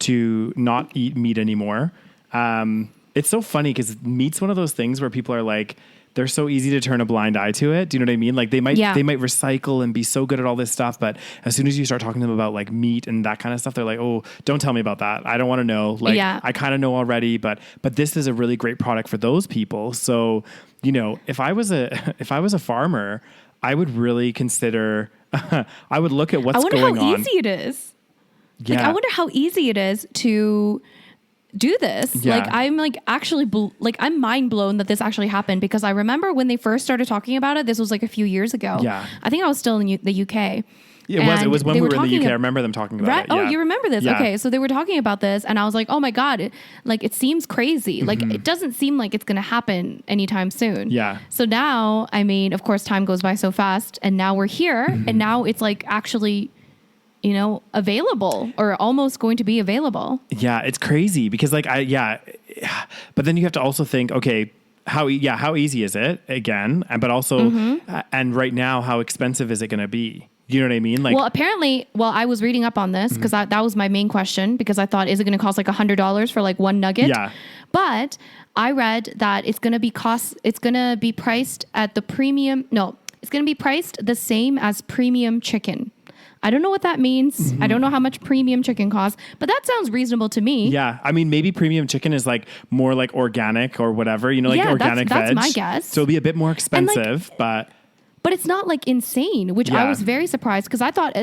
to not eat meat anymore. It's so funny because meat's one of those things where people are like, they're so easy to turn a blind eye to it. Do you know what I mean? Like they might recycle and be so good at all this stuff, but as soon as you start talking to them about like meat and that kind of stuff, they're like, "Oh, don't tell me about that. I don't want to know." Like I kind of know already, but this is a really great product for those people. So, if I was a farmer, I would really consider I would look at what's going on. I wonder how easy it is. Yeah. Like I wonder how easy it is to do this. Like I'm like actually I'm mind blown that this actually happened, because I remember when they first started talking about it, this was like a few years ago. I think I was still in the UK. It was when we were in the UK. I remember them talking about it. Oh, you remember this? Okay, so they were talking about this, and I was like, oh my god, like it seems crazy. Like it doesn't seem like it's going to happen anytime soon. So now, I mean, of course, time goes by so fast, and now we're here, and now it's like actually, available or almost going to be available. Yeah, it's crazy because but then you have to also think, okay, how easy is it again? But also, and right now, how expensive is it going to be? You know what I mean? Like, well, apparently, I was reading up on this because that was my main question, because I thought, is it going to cost like $100 for like one nugget? Yeah. But I read that it's going to be priced at the premium. No, it's going to be priced the same as premium chicken. I don't know what that means. I don't know how much premium chicken costs, but that sounds reasonable to me. Yeah. I mean, maybe premium chicken is like more like organic or whatever, like organic veg. That's my guess. So it'll be a bit more expensive, but it's not like insane, which I was very surprised, because I thought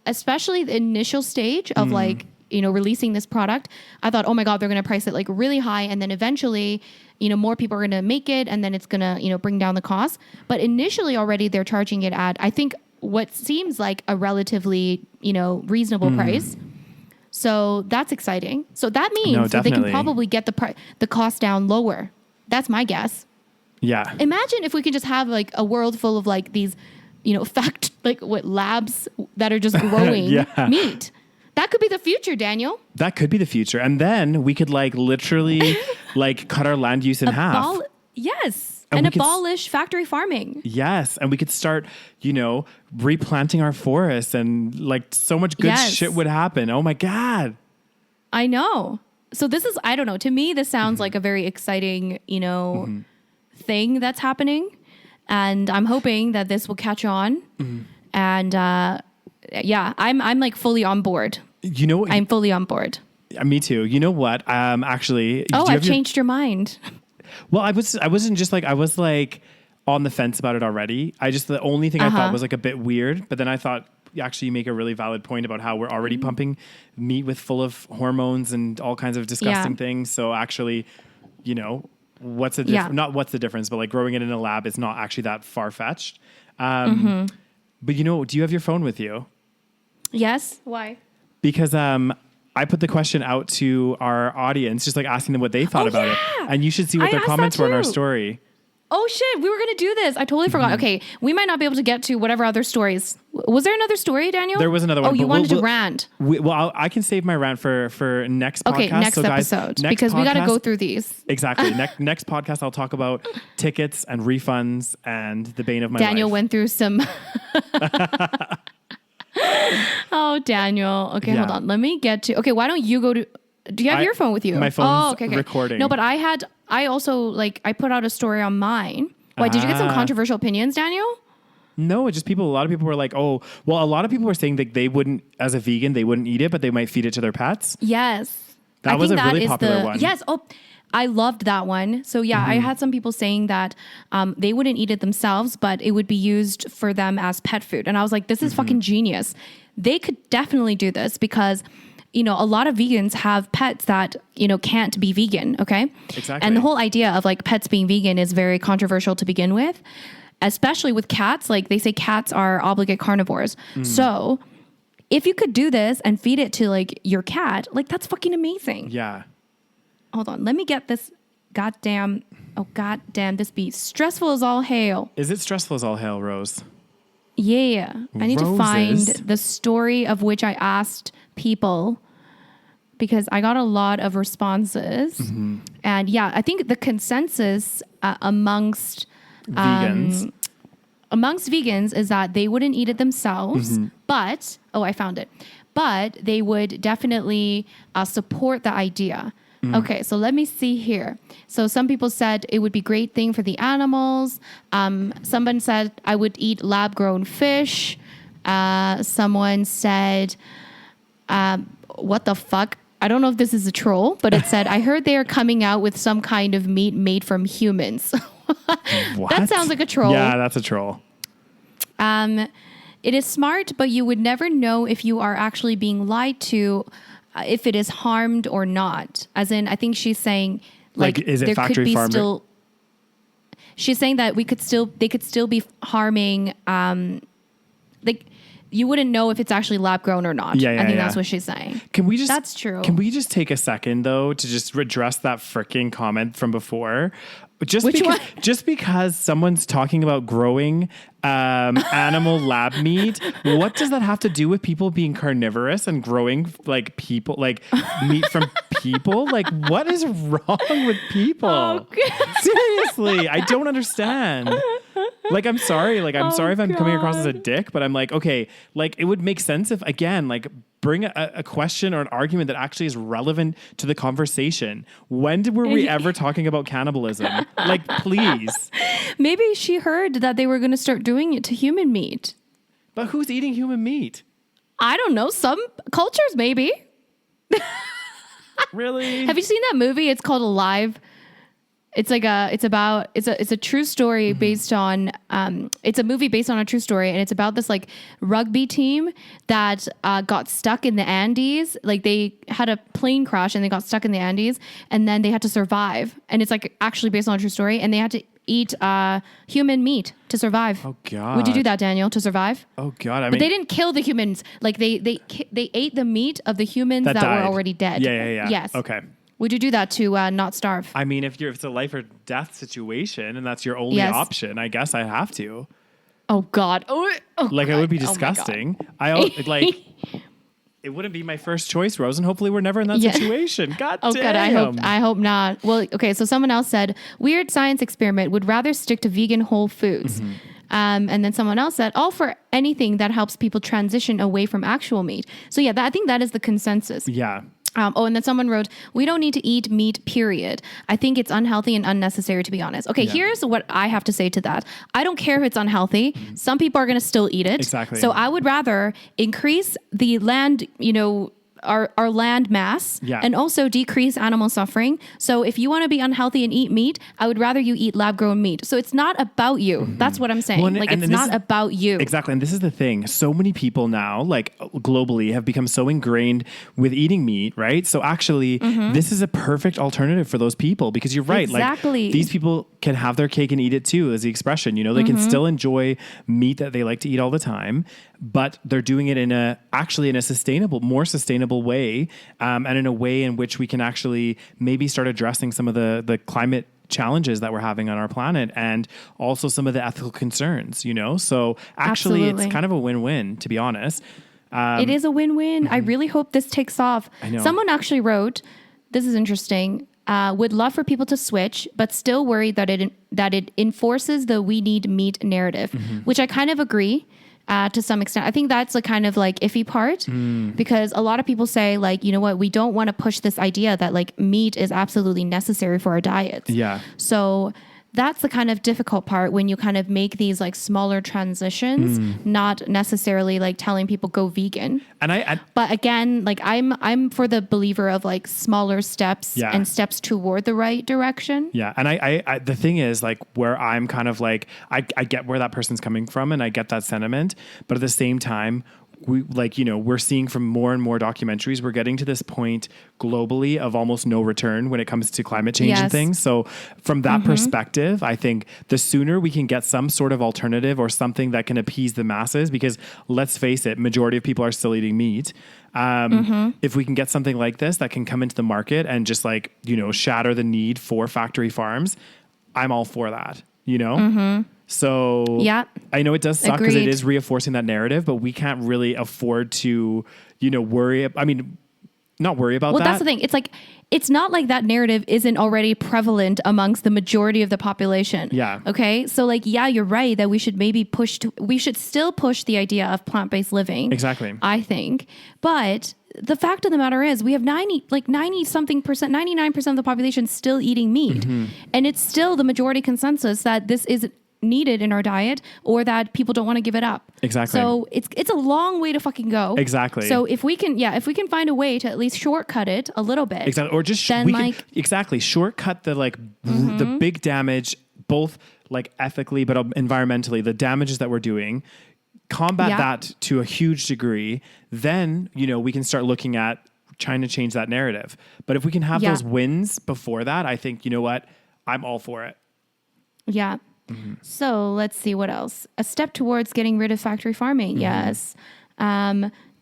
especially the initial stage of like, releasing this product, I thought, oh my God, they're going to price it like really high. And then eventually, more people are going to make it, and then it's going to, bring down the cost. But initially already they're charging it at, I think, what seems like a relatively, reasonable price. So that's exciting. So that means that they can probably get the cost down lower. That's my guess. Yeah. Imagine if we could just have like a world full of like these, labs that are just growing meat. That could be the future, Daniel. That could be the future. And then we could like literally like cut our land use in half. Yes. And abolish factory farming. Yes. And we could start, replanting our forests, and like so much good shit would happen. Oh my God. I know. So this is, I don't know. To me, this sounds like a very exciting, thing that's happening. And I'm hoping that this will catch on. And yeah, I'm like fully on board. You know what? I'm fully on board. Me too. You know what? Actually, I've changed your mind. Well, I wasn't just like, I was like on the fence about it already. The only thing I thought was like a bit weird, but then I thought, actually, you make a really valid point about how we're already pumping meat with full of hormones and all kinds of disgusting things. So actually, you know, what's the difference? Not what's the difference, but like growing it in a lab is not actually that far fetched. But you know, do you have your phone with you? Yes. Why? Because I put the question out to our audience, just like asking them what they thought about it. And you should see what their comments were on our story. Oh shit, we were going to do this. I totally forgot. Okay, we might not be able to get to whatever other stories. Was there another story, Daniel? There was another one. Oh, you wanted to rant. I can save my rant for next podcast. Okay, next episode. Because we got to go through these. Exactly. Next podcast, I'll talk about tickets and refunds and the bane of my life. Daniel went through some... Oh, Daniel. Okay, hold on. Let me get to... Okay, why don't you go to... Do you have your phone with you? My phone's recording. No, but I also, like, I put out a story on mine. Why, did you get some controversial opinions, Daniel? No, it's just a lot of people were like, oh, well, a lot of people were saying that they wouldn't, as a vegan, they wouldn't eat it, but they might feed it to their pets. Yes. That was a really popular one. Yes. Oh, I loved that one. So yeah, I had some people saying that they wouldn't eat it themselves, but it would be used for them as pet food. And I was like, this is fucking genius. They could definitely do this because, you know, a lot of vegans have pets that, you know, can't be vegan. Okay. Exactly. And the whole idea of like pets being vegan is very controversial to begin with, especially with cats. Like they say cats are obligate carnivores. So if you could do this and feed it to like your cat, like that's fucking amazing. Yeah. Hold on. Let me get this goddamn, this be stressful as all hell. Is it stressful as all hell, Rose? Yeah. I need to find the story of which I asked people because I got a lot of responses. And yeah, I think the consensus amongst vegans is that they wouldn't eat it themselves, but, I found it. But they would definitely support the idea. Okay, so let me see here. So some people said it would be a great thing for the animals. Someone said I would eat lab-grown fish. Someone said, what the fuck? I don't know if this is a troll, but it said, I heard they are coming out with some kind of meat made from humans. What? That sounds like a troll. Yeah, that's a troll. It is smart, but you would never know if you are actually being lied to, if it is harmed or not. As in, I think she's saying, like is it factory farmed? She's saying that they could still be harming, like you wouldn't know if it's actually lab grown or not. Yeah, I think that's what she's saying. That's true. Can we just take a second though to just address that freaking comment from before? Just because someone's talking about growing animal lab meat, what does that have to do with people being carnivorous and growing like people, like meat from people? Like, what is wrong with people? Oh, seriously, I don't understand. Like, I'm sorry. Like, I'm sorry if I'm coming across as a dick, but I'm like, okay, like it would make sense if, again, like bring a question or an argument that actually is relevant to the conversation. When were we ever talking about cannibalism? Like, please. Maybe she heard that they were going to start doing it to human meat. But who's eating human meat? I don't know. Some cultures, maybe. Really? Have you seen that movie? It's called Alive. It's like it's a true story based on, it's a movie based on a true story. And it's about this like rugby team that got stuck in the Andes. Like they had a plane crash and they got stuck in the Andes and then they had to survive. And it's like actually based on a true story. And they had to eat human meat to survive. Oh God. Would you do that, Daniel, to survive? Oh God. But they didn't kill the humans. Like they ate the meat of the humans that were already dead. Yeah. Yes. Okay. Would you do that to not starve? I mean, if it's a life or death situation and that's your only option, I guess I have to. Oh God! Like it would be disgusting. It wouldn't be my first choice, Rose, and hopefully we're never in that situation. God damn. God, I hope not. Well, okay. So someone else said, weird science experiment, would rather stick to vegan whole foods. And then someone else said, all for anything that helps people transition away from actual meat. So yeah, I think that is the consensus. Yeah. And then someone wrote, we don't need to eat meat, period. I think it's unhealthy and unnecessary, to be honest. Okay, here's what I have to say to that. I don't care if it's unhealthy. Some people are going to still eat it. Exactly. So I would rather increase the land, our land mass and also decrease animal suffering. So if you want to be unhealthy and eat meat, I would rather you eat lab-grown meat. So it's not about you. That's what I'm saying. Well, it's not about you. Exactly. And this is the thing. So many people now, like globally, have become so ingrained with eating meat, right? So actually, this is a perfect alternative for those people because you're right. Exactly. Like these people can have their cake and eat it too, as the expression. They can still enjoy meat that they like to eat all the time, but they're doing it in a more sustainable way, and in a way in which we can actually maybe start addressing some of the climate challenges that we're having on our planet and also some of the ethical concerns, So actually It's kind of a win-win, to be honest. It is a win-win. I really hope this takes off. I know. Someone actually wrote, this is interesting, would love for people to switch, but still worried that it enforces the we need meat narrative, which I kind of agree. To some extent. I think that's the kind of like iffy part because a lot of people say like, you know what, we don't want to push this idea that like meat is absolutely necessary for our diets. Yeah. So that's the kind of difficult part when you kind of make these like smaller transitions, not necessarily like telling people go vegan. But again, like I'm for the believer of like smaller steps and steps toward the right direction. Yeah. And I the thing is like where I'm kind of like, I get where that person's coming from and I get that sentiment, but at the same time, we're seeing from more and more documentaries, we're getting to this point globally of almost no return when it comes to climate change and things. So from that perspective, I think the sooner we can get some sort of alternative or something that can appease the masses, because let's face it, majority of people are still eating meat. If we can get something like this that can come into the market and just like, shatter the need for factory farms, I'm all for that, So I know it does suck because it is reinforcing that narrative, but we can't really afford to, worry. I mean, not worry about that. Well, that's the thing. It's like, it's not like that narrative isn't already prevalent amongst the majority of the population. Yeah. Okay. So like, you're right that we should maybe we should still push the idea of plant-based living. Exactly. I think. But the fact of the matter is we have 99% of the population still eating meat. And it's still the majority consensus that this is needed in our diet or that people don't want to give it up. Exactly. So it's a long way to fucking go. Exactly. So if we can find a way to at least shortcut it a little bit. Exactly. Or just shortcut the like the big damage, both like ethically but environmentally, the damages that we're doing, combat that to a huge degree, then, we can start looking at trying to change that narrative. But if we can have those wins before that, I think, I'm all for it. Yeah. So let's see what else. A step towards getting rid of factory farming. Yes.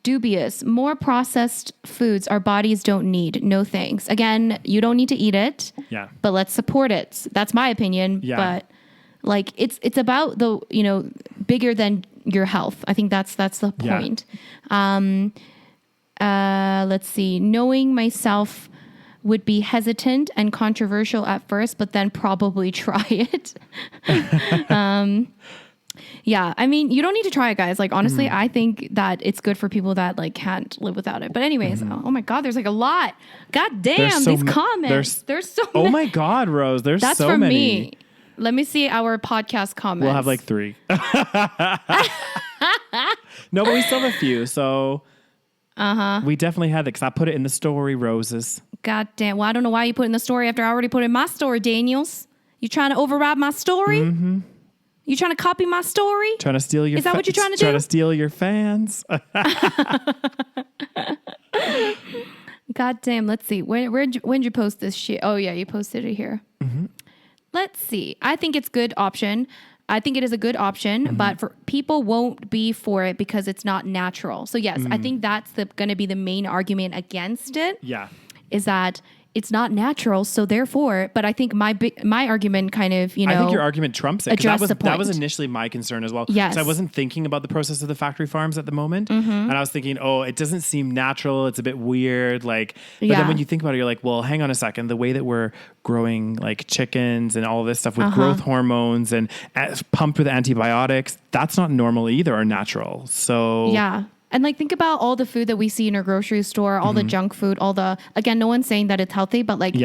Dubious. More processed foods our bodies don't need. No thanks. Again, you don't need to eat it. Yeah. But let's support it. That's my opinion. Yeah. But like it's about the, bigger than your health. I think that's the point. Let's see. Knowing myself would be hesitant and controversial at first, but then probably try it. I mean, you don't need to try it, guys. Like, honestly, I think that it's good for people that like can't live without it. But anyways, oh my God, there's like a lot. God damn, these comments. There's so many. Oh my God, Rose, there's That's so for many. Me. Let me see our podcast comments. We'll have like 3. No, but we still have a few, so... We definitely had it because I put it in the story, Roses. God damn. Well, I don't know why you put it in the story after I already put it in my story, Daniels. You trying to override my story? You trying to copy my story? Trying to steal your... Is that what you're trying to do? Trying to steal your fans. God damn. Let's see. When'd you post this shit? Oh, yeah. You posted it here. Let's see. I think it's good option. I think it is a good option, but for people won't be for it because it's not natural. So yes, I think that's going to be the main argument against it. Yeah. Is that it's not natural, so therefore, but I think my argument kind of, I think your argument trumps it. That was initially my concern as well. Yes. I wasn't thinking about the process of the factory farms at the moment. And I was thinking, it doesn't seem natural. It's a bit weird. Like, but then when you think about it, you're like, well, hang on a second. The way that we're growing like chickens and all this stuff with growth hormones and pumped with antibiotics, that's not normal either or natural. So yeah. And like, think about all the food that we see in our grocery store, all the junk food, again, no one's saying that it's healthy, but like,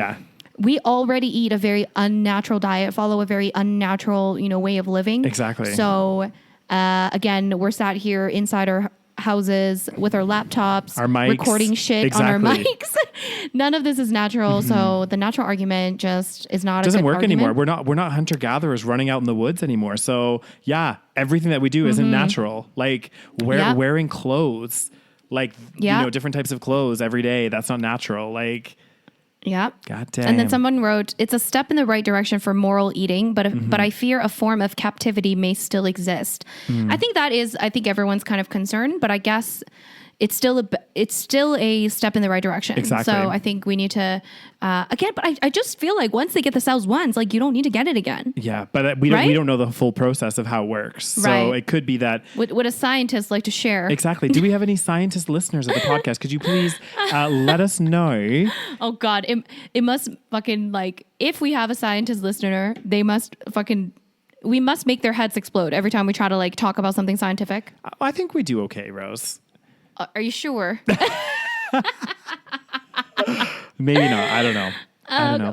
we already eat a very unnatural diet, follow a very unnatural, way of living. Exactly. So, again, we're sat here inside our houses with our laptops, our mics, recording shit on our mics. None of this is natural. So the natural argument just is not doesn't a good work argument. anymore. We're not hunter gatherers running out in the woods anymore. So yeah, everything that we do isn't natural. Like wearing clothes, like different types of clothes every day. That's not natural. Like. Yeah. God damn. And then someone wrote, it's a step in the right direction for moral eating, but I fear a form of captivity may still exist. I think everyone's kind of concerned, but I guess it's still a step in the right direction. Exactly. So I think we need to, again, but I just feel like once they get the cells once, like you don't need to get it again. Yeah. But we don't know the full process of how it works. So it could be that. Would a scientist like to share? Exactly. Do we have any scientist listeners of the podcast? Could you please let us know? Oh God. It must fucking like, if we have a scientist listener, we must make their heads explode every time we try to like talk about something scientific. I think we do okay, Rose. Are you sure? Maybe not. I don't know.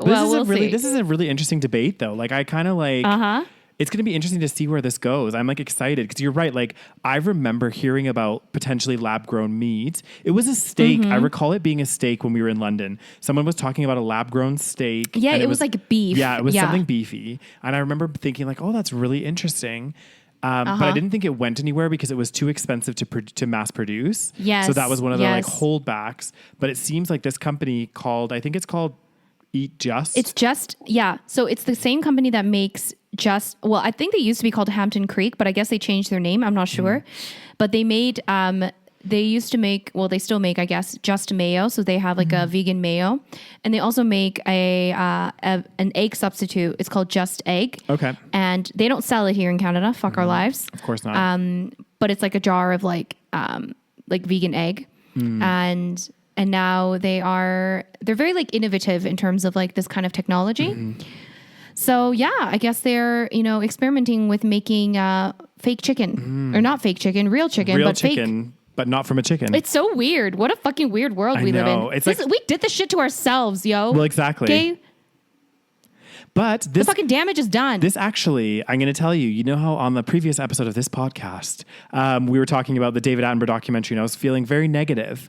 This is a really interesting debate though. Like I kind of like, it's going to be interesting to see where this goes. I'm like excited because you're right. Like I remember hearing about potentially lab grown meat. It was a steak. I recall it being a steak when we were in London. Someone was talking about a lab grown steak. Yeah. It was like beef. Yeah. It was something beefy. And I remember thinking like, oh, that's really interesting. But I didn't think it went anywhere because it was too expensive to mass produce. Yes. So that was one of the like holdbacks. But it seems like this company I think it's called Eat Just. It's Just, yeah. So it's the same company that makes Just, well, I think they used to be called Hampton Creek, but I guess they changed their name. I'm not sure. But they made, they used to make, well, they still make, I guess, Just Mayo. So they have like a vegan mayo. And they also make an egg substitute. It's called Just Egg. Okay. And they don't sell it here in Canada. Fuck our lives. Of course not. But it's like a jar of like vegan egg. And now they're very like innovative in terms of like this kind of technology. So yeah, I guess they're, experimenting with making fake chicken or not fake chicken, real chicken, but fake. But not from a chicken. It's so weird. What a fucking weird world we live in. It's we did this shit to ourselves, yo. Well, exactly. Okay? But the fucking damage is done. This actually, I'm going to tell you, you know how on the previous episode of this podcast, we were talking about the David Attenborough documentary and I was feeling very negative.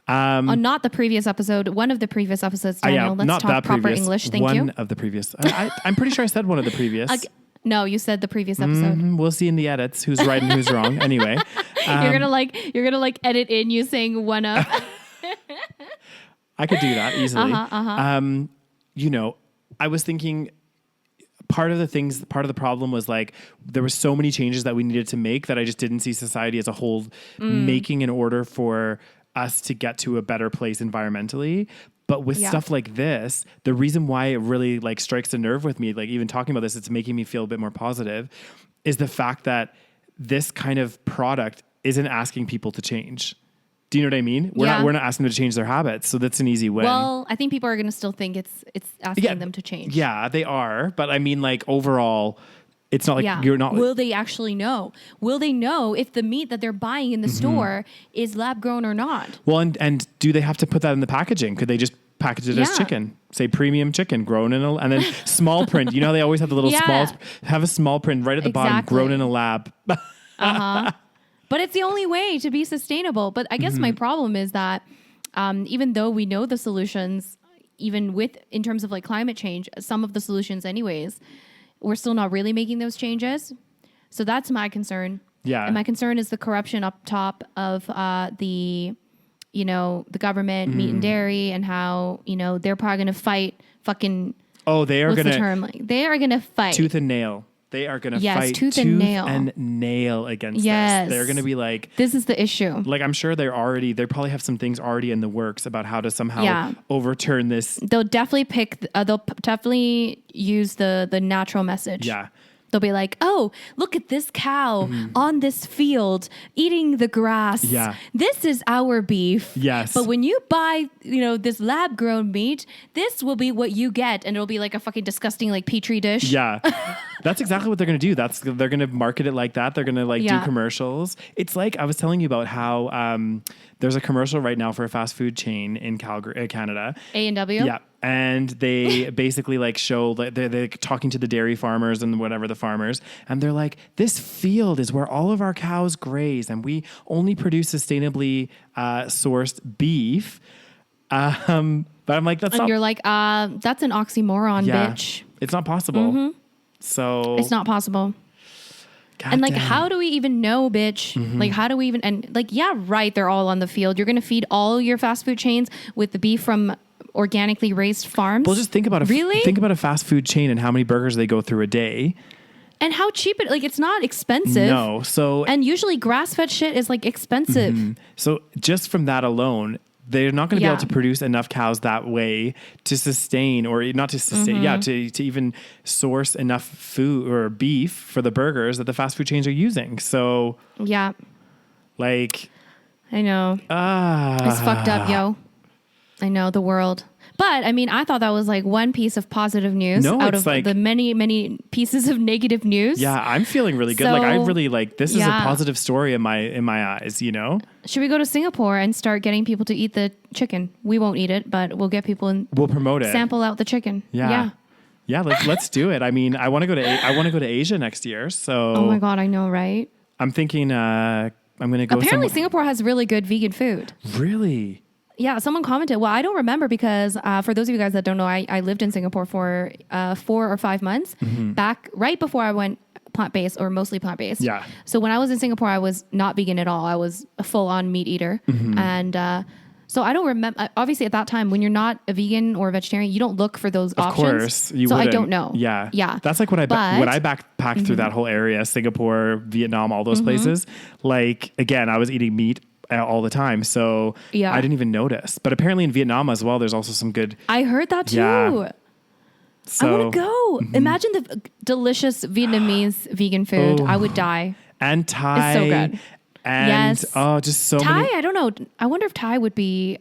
Not the previous episode. One of the previous episodes, Daniel. Let's talk proper English. Thank you. One of the previous. I'm pretty sure I said one of the previous. No, you said the previous episode. We'll see in the edits who's right and who's wrong. Anyway, you're gonna edit in you saying one of. I could do that easily. I was thinking part of the problem was like there were so many changes that we needed to make that I just didn't see society as a whole making in order for us to get to a better place environmentally. But with stuff like this, the reason why it really like strikes a nerve with me, like even talking about this, it's making me feel a bit more positive, is the fact that this kind of product isn't asking people to change. Do you know what I mean? We're not asking them to change their habits. So that's an easy win. Well, I think people are going to still think it's asking them to change. Yeah, they are. But I mean, like overall, it's not like you're not. Will they actually know? Will they know if the meat that they're buying in the store is lab grown or not? Well, and do they have to put that in the packaging? Could they just package it as chicken? Say premium chicken grown and then small print. You know, they always have the little have a small print right at the bottom, grown in a lab. But it's the only way to be sustainable. But I guess my problem is that even though we know the solutions, even in terms of like climate change, some of the solutions anyways, we're still not really making those changes. So that's my concern. Yeah. And my concern is the corruption up top of the government, meat and dairy, and how, they're probably going to fight fucking... Oh, they are going to... They are going to fight. Tooth and nail. They are going to fight tooth and nail against this. They're going to be like... This is the issue. Like, I'm sure they probably have some things already in the works about how to somehow overturn this. They'll definitely they'll definitely use the natural message. Yeah. They'll be like, oh, look at this cow on this field eating the grass. Yeah. This is our beef. Yes. But when you buy, this lab grown meat, this will be what you get. And it'll be like a fucking disgusting like petri dish. Yeah. That's exactly what they're going to do. They're going to market it like that. They're going to do commercials. It's like I was telling you about how there's a commercial right now for a fast food chain in Calgary, Canada. A&W? Yeah. And they basically show that they're talking to the dairy farmers and whatever the farmers. And they're like, this field is where all of our cows graze and we only produce sustainably sourced beef. But I'm like, that's not... And you're like, that's an oxymoron, bitch. It's not possible. So... It's not possible. God and how do we even know, bitch? How do we even... And right, they're all on the field. You're going to feed all your fast food chains with the beef from organically raised farms? Well, just think about think about a fast food chain and how many burgers they go through a day. And how cheap it's not expensive. No. So... And usually grass-fed shit is expensive. So just from that alone... They're not going to be able to produce enough cows that way to sustain, or not to sustain, to even source enough food or beef for the burgers that the fast food chains are using. So, I know. It's fucked up, yo. I know, the world. But, I thought that was one piece of positive news out of the many, many pieces of negative news. Yeah, I'm feeling really good. I really this is a positive story in my eyes, you know? Should we go to Singapore and start getting people to eat the chicken? We won't eat it, but we'll get people and we'll promote it. Sample out the chicken. Yeah. Let's do it. I want to go to Asia next year. So oh my God, I know, right? I'm thinking I'm going to go. Apparently, Singapore has really good vegan food. Really? Yeah, someone commented. Well, I don't remember because for those of you guys that don't know, I lived in Singapore for 4 or 5 months back right before I went plant-based or mostly plant-based. Yeah. So when I was in Singapore, I was not vegan at all. I was a full-on meat eater. And so I don't remember. Obviously, at that time, when you're not a vegan or a vegetarian, you don't look for those options. Of course. You so wouldn't. I don't know. Yeah. Yeah. That's when I backpacked through that whole area, Singapore, Vietnam, all those places. Again, I was eating meat all the time. So I didn't even notice. But apparently in Vietnam as well, there's also some good... I heard that too. Yeah. So, I want to go. Imagine the delicious Vietnamese vegan food. I would die. And Thai. It's so good. And just so Thai, many... I don't know. I wonder if Thai would be...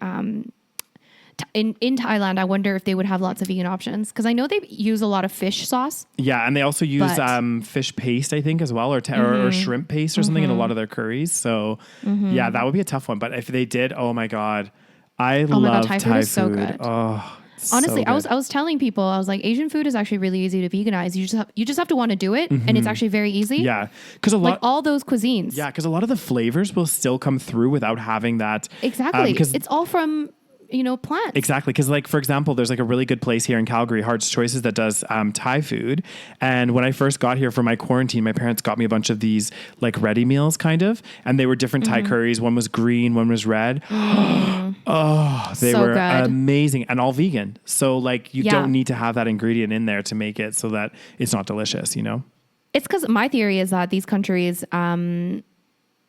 In Thailand, I wonder if they would have lots of vegan options because I know they use a lot of fish sauce. Yeah, and they also use fish paste, I think, as well, or shrimp paste or something in a lot of their curries. So, yeah, that would be a tough one. But if they did, oh my God, I love Thai food. Is so good. Oh, honestly, so I was telling people, I was like, Asian food is actually really easy to veganize. You just have to want to do it, and it's actually very easy. Yeah, because all those cuisines. Yeah, because a lot of the flavors will still come through without having that. Exactly, because it's all from plants. Exactly. Because for example, there's a really good place here in Calgary, Heart's Choices, that does Thai food. And when I first got here for my quarantine, my parents got me a bunch of these ready meals kind of, and they were different Thai curries. One was green, one was red. They were good. Amazing and all vegan. So you don't need to have that ingredient in there to make it so that it's not delicious, It's because my theory is that these countries,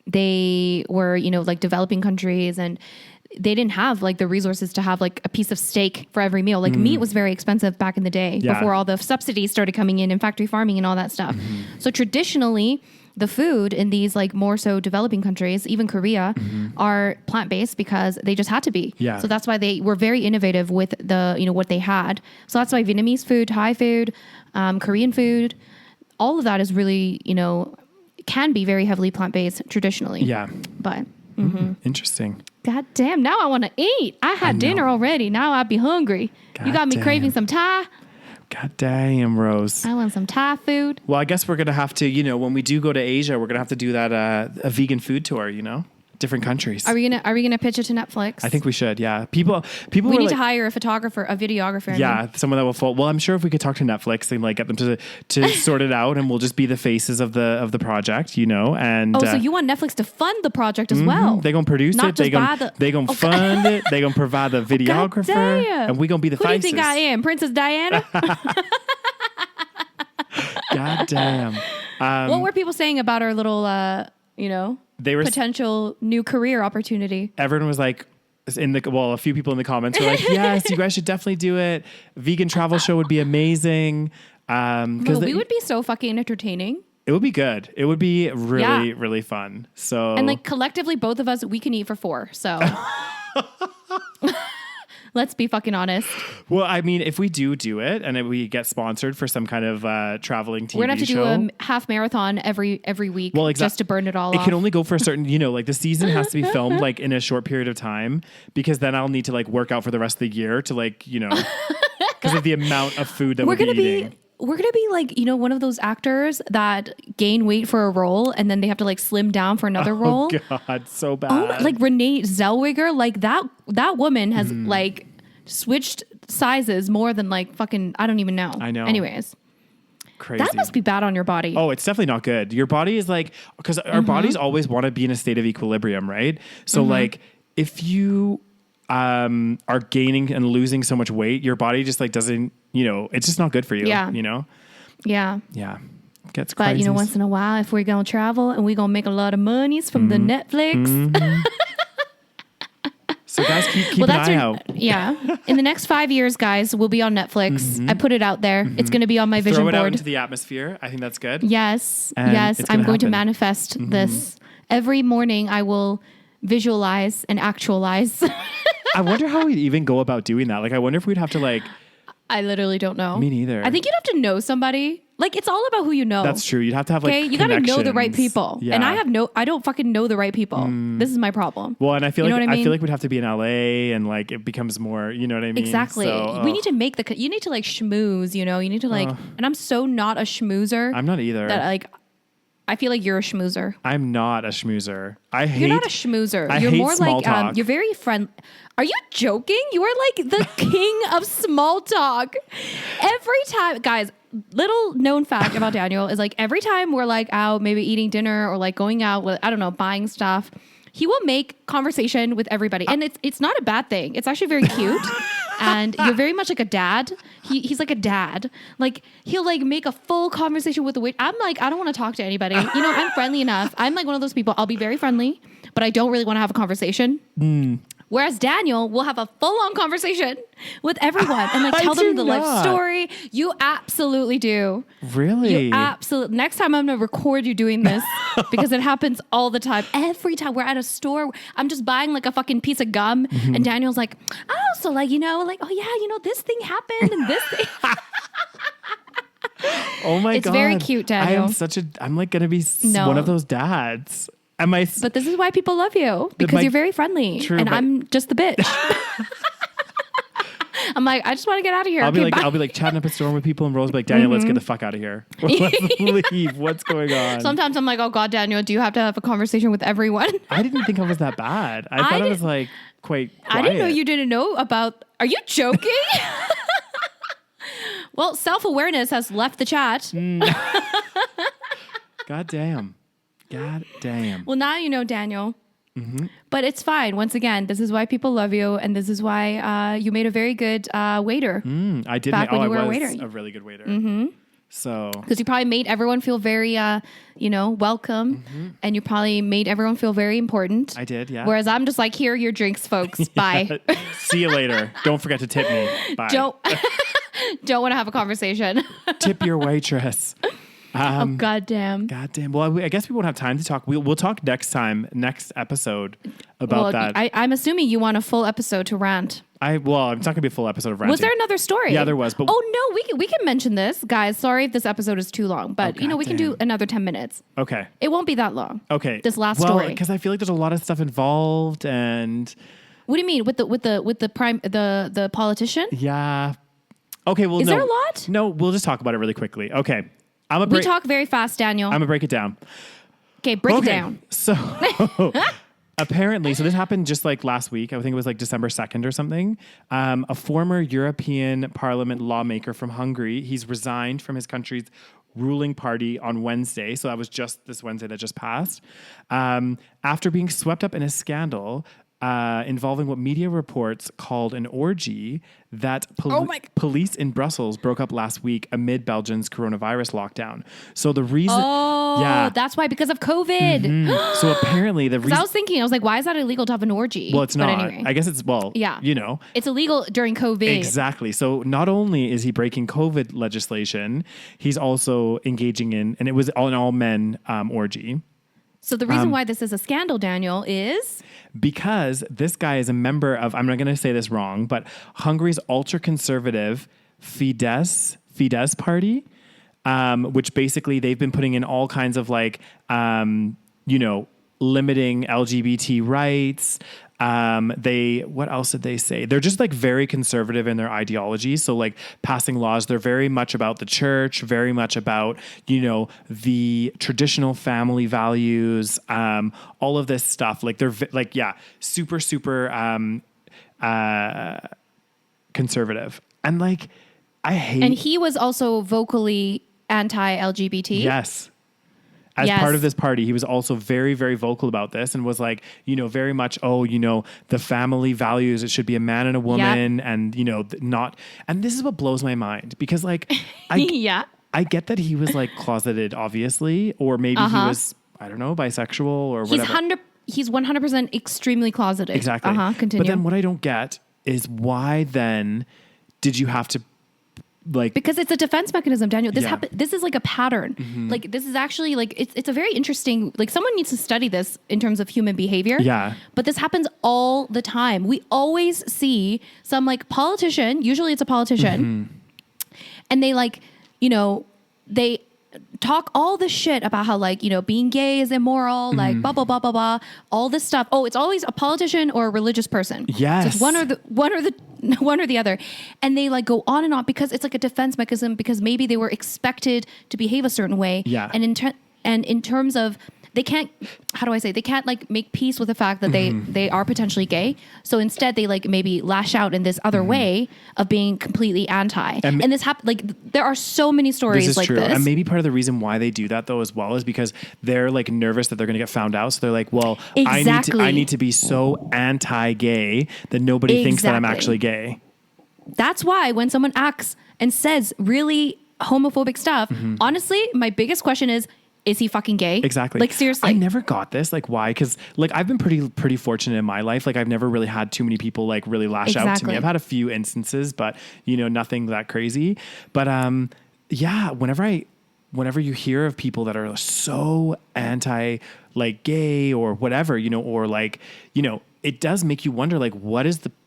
they were, developing countries and they didn't have the resources to have a piece of steak for every meal. Meat was very expensive back in the day before all the subsidies started coming in and factory farming and all that stuff. So traditionally the food in these more so developing countries, even Korea, are plant-based because they just had to be. Yeah. So that's why they were very innovative with the, what they had. So that's why Vietnamese food, Thai food, Korean food, all of that is really, can be very heavily plant-based traditionally. Yeah. But interesting. God damn, now I want to eat. I had dinner already. Now I'd be hungry. You got me craving some Thai. God damn, Rose. I want some Thai food. Well, I guess we're going to have to, when we do go to Asia, we're going to have to do that a vegan food tour, different countries. Are we gonna pitch it to Netflix? I think we should. Yeah, people. We need to hire a photographer, a videographer. Yeah, someone that will. Well, I'm sure if we could talk to Netflix and get them to sort it out, and we'll just be the faces of the project, And so you want Netflix to fund the project as well? They're gonna produce Not it. They're gonna fund it. They're gonna provide the videographer, and we're gonna be the faces. Who do you think I am, Princess Diana? God damn. What were people saying about our little, they were potential new career opportunity? Everyone was a few people in the comments were yes, you guys should definitely do it. Vegan travel show would be amazing. Because we would be so fucking entertaining. It would be good. It would be really, really fun. So and collectively, both of us, we can eat for 4. So Let's be fucking honest. Well, I mean, if we do it and we get sponsored for some kind of traveling TV show. We're going to have to do a half marathon every week just to burn it all off. It can only go for a certain, like the season has to be filmed like in a short period of time, because then I'll need to like work out for the rest of the year to like, because of the amount of food that we're going to be eating. We're going to be like, one of those actors that gain weight for a role and then they have to like slim down for another role. Oh God, so bad. Oh, like Renee Zellweger, like that woman has like switched sizes more than like fucking, I don't even know. I know. Anyways. Crazy. That must be bad on your body. Oh, it's definitely not good. Your body is like, because our bodies always want to be in a state of equilibrium, right? So like if you are gaining and losing so much weight, your body just like doesn't, it's just not good for you. Yeah. Yeah. Yeah. Gets crazy. But once in a while, if we're going to travel and we're going to make a lot of monies from the Netflix. So guys, keep an eye out. Yeah. In the next 5 years, guys, we'll be on Netflix. I put it out there. It's going to be on my vision board. Throw it out into the atmosphere. I think that's good. Yes. Yes. I'm going to manifest this. Every morning I will visualize and actualize. I wonder how we'd even go about doing that. Like, I wonder if we'd have to like... I literally don't know. Me neither. I think you'd have to know somebody. Like, it's all about who you know. That's true. You'd have to have like you got to know the right people. Yeah. And I don't fucking know the right people. This is my problem. Well, and I feel I feel like we'd have to be in LA and like it becomes more, you know what I mean? Exactly. So, we need to make you need to like schmooze, you need to like, and I'm so not a schmoozer. I'm not either. That like, I feel like you're a schmoozer. I'm not a schmoozer. You're not a schmoozer. You're hate more small like talk. you're very friendly. Are you joking? You are like the king of small talk. Every time, guys, little known fact about Daniel is like every time we're like out, maybe eating dinner or like going out with, I don't know, buying stuff, he will make conversation with everybody. And it's not a bad thing. It's actually very cute. And you're very much like a dad. He's like a dad. Like he'll like make a full conversation with the wait. I'm like, I don't want to talk to anybody. I'm friendly enough. I'm like one of those people. I'll be very friendly, but I don't really want to have a conversation. Whereas Daniel will have a full-on conversation with everyone and like tell them the life story. You absolutely do. Really? You absolutely. Next time I'm going to record you doing this because it happens all the time. Every time we're at a store, I'm just buying like a fucking piece of gum and Daniel's like, oh, so like, oh yeah, this thing happened and this thing. Oh my God. It's very cute, Daniel. I'm like going to be one of those dads. But this is why people love you, because you're very friendly. True, and I'm just the bitch. I'm like, I just want to get out of here. I'll be like chatting up a storm with people and Rose will be like, Daniel, let's get the fuck out of here. Let's leave. What's going on? Sometimes I'm like, oh God, Daniel, do you have to have a conversation with everyone? I didn't think I was that bad. I thought I was like quite quiet. I didn't know you didn't know about, are you joking? Well, self-awareness has left the chat. God damn. Well, now you know, Daniel. But it's fine. Once again, this is why people love you, and this is why you made a very good waiter. I did. Back when you were a waiter. A really good waiter. So because you probably made everyone feel very, welcome, and you probably made everyone feel very important. I did, yeah. Whereas I'm just like, here are your drinks, folks. Bye. See you later. Don't forget to tip me. Bye. Don't want to have a conversation. Tip your waitress. Goddamn. Well, I guess we won't have time to talk. We'll talk next episode about that. I'm assuming you want a full episode to rant. I'm not going to be a full episode of ranting. Was there another story? Yeah, there was. But no, we can mention this, guys. Sorry if this episode is too long, but we can do another 10 minutes. Okay. It won't be that long. Okay. This last story, because I feel like there's a lot of stuff involved, and what do you mean with the politician? Yeah. Okay. Well, is there a lot? No, we'll just talk about it really quickly. Okay. We talk very fast, Daniel. I'm gonna break it down. Okay, break it down. So apparently, so this happened just like last week. I think it was like December 2nd or something. A former European Parliament lawmaker from Hungary, he's resigned from his country's ruling party on Wednesday. So that was just this Wednesday that just passed. After being swept up in a scandal involving what media reports called an orgy that police in Brussels broke up last week amid Belgium's coronavirus lockdown. So the reason... that's why, because of COVID. So apparently the reason... I was thinking, why is that illegal to have an orgy? Well, it's not. Anyway. I guess it's, It's illegal during COVID. Exactly. So not only is he breaking COVID legislation, he's also engaging in, and it was an all-men orgy. So the reason why this is a scandal, Daniel, is because this guy is a member of, I'm not going to say this wrong, but Hungary's ultra-conservative Fidesz party, which basically they've been putting in all kinds of like, limiting LGBT rights. What else did they say? They're just like very conservative in their ideology. So like passing laws, they're very much about the church, very much about, the traditional family values, all of this stuff. Like they're super, super, conservative. And like, And he was also vocally anti-LGBT. Yes. As part of this party, he was also very, very vocal about this and was like, very much, the family values, it should be a man and a woman and, not. And this is what blows my mind because like, I get that he was like closeted, obviously, or maybe he was, I don't know, bisexual or whatever. He's 100% extremely closeted. Exactly. Continue. But then what I don't get is why then did you have to because it's a defense mechanism, Daniel. This is like a pattern. Mm-hmm. Like this is actually like it's a very interesting. Like someone needs to study this in terms of human behavior. Yeah. But this happens all the time. We always see some like politician. Usually it's a politician, and they they talk all this shit about how like being gay is immoral, like blah blah blah blah blah, all this stuff. Oh, it's always a politician or a religious person. Yes, so it's one or the other, and they like go on and on because it's like a defense mechanism because maybe they were expected to behave a certain way. Yeah, and in terms of they can't, how do I say, they can't like make peace with the fact that they are potentially gay. So instead they like maybe lash out in this other way of being completely anti. And this there are so many stories like this. And maybe part of the reason why they do that though as well is because they're like nervous that they're going to get found out. So they're like, well, exactly. I need to be so anti-gay that nobody thinks that I'm actually gay. That's why when someone acts and says really homophobic stuff, honestly, my biggest question is he fucking gay? Exactly. Like seriously. I never got this. Like why? Because like I've been pretty fortunate in my life. Like I've never really had too many people like really lash out to me. I've had a few instances, but nothing that crazy. But whenever you hear of people that are so anti like gay or whatever, or like, it does make you wonder like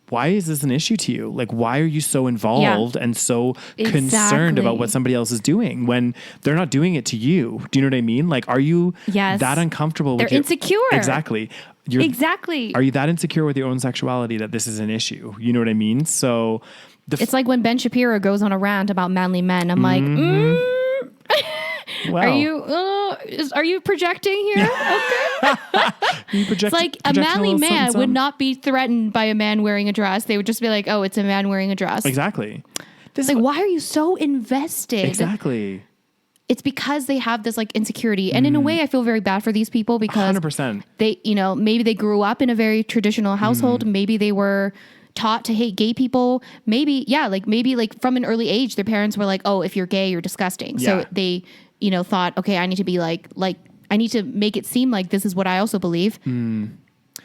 why is this an issue to you? Like, why are you so involved and so concerned about what somebody else is doing when they're not doing it to you? Do you know what I mean? Like, are you that uncomfortable with They're insecure. Exactly. Exactly. Are you that insecure with your own sexuality that this is an issue? You know what I mean? So it's like when Ben Shapiro goes on a rant about manly men. I'm like, well, are you projecting here? Okay. It's like a manly man would not be threatened by a man wearing a dress. They would just be like, oh, it's a man wearing a dress. Exactly. It's like, why are you so invested? Exactly. It's because they have this like insecurity. And in a way, I feel very bad for these people because 100%. They, maybe they grew up in a very traditional household. Maybe they were taught to hate gay people. Maybe from an early age, their parents were like, oh, if you're gay, you're disgusting. Yeah. So they, thought, okay, I need to be like I need to make it seem like this is what I also believe.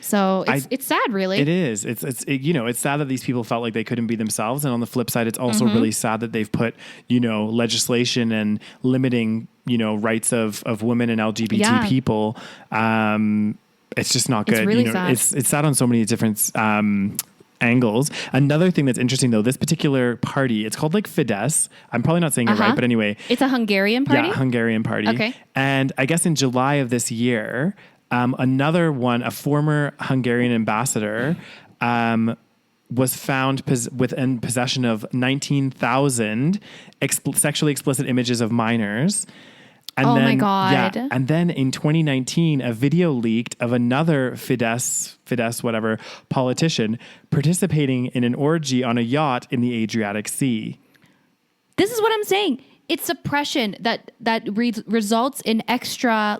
So it's sad, really. It is. It's sad that these people felt like they couldn't be themselves. And on the flip side, it's also really sad that they've put, legislation and limiting, rights of women and LGBT people. It's just not good. It's really sad. It's sad on so many different, angles. Another thing that's interesting though, this particular party, it's called like Fidesz. I'm probably not saying it right, but anyway. It's a Hungarian party? Yeah, Hungarian party. Okay. And I guess in July of this year, another one, a former Hungarian ambassador, was found in possession of 19,000 sexually explicit images of minors. And my God. Yeah, and then in 2019, a video leaked of another Fidesz whatever politician participating in an orgy on a yacht in the Adriatic Sea. This is what I'm saying. It's suppression that results in extra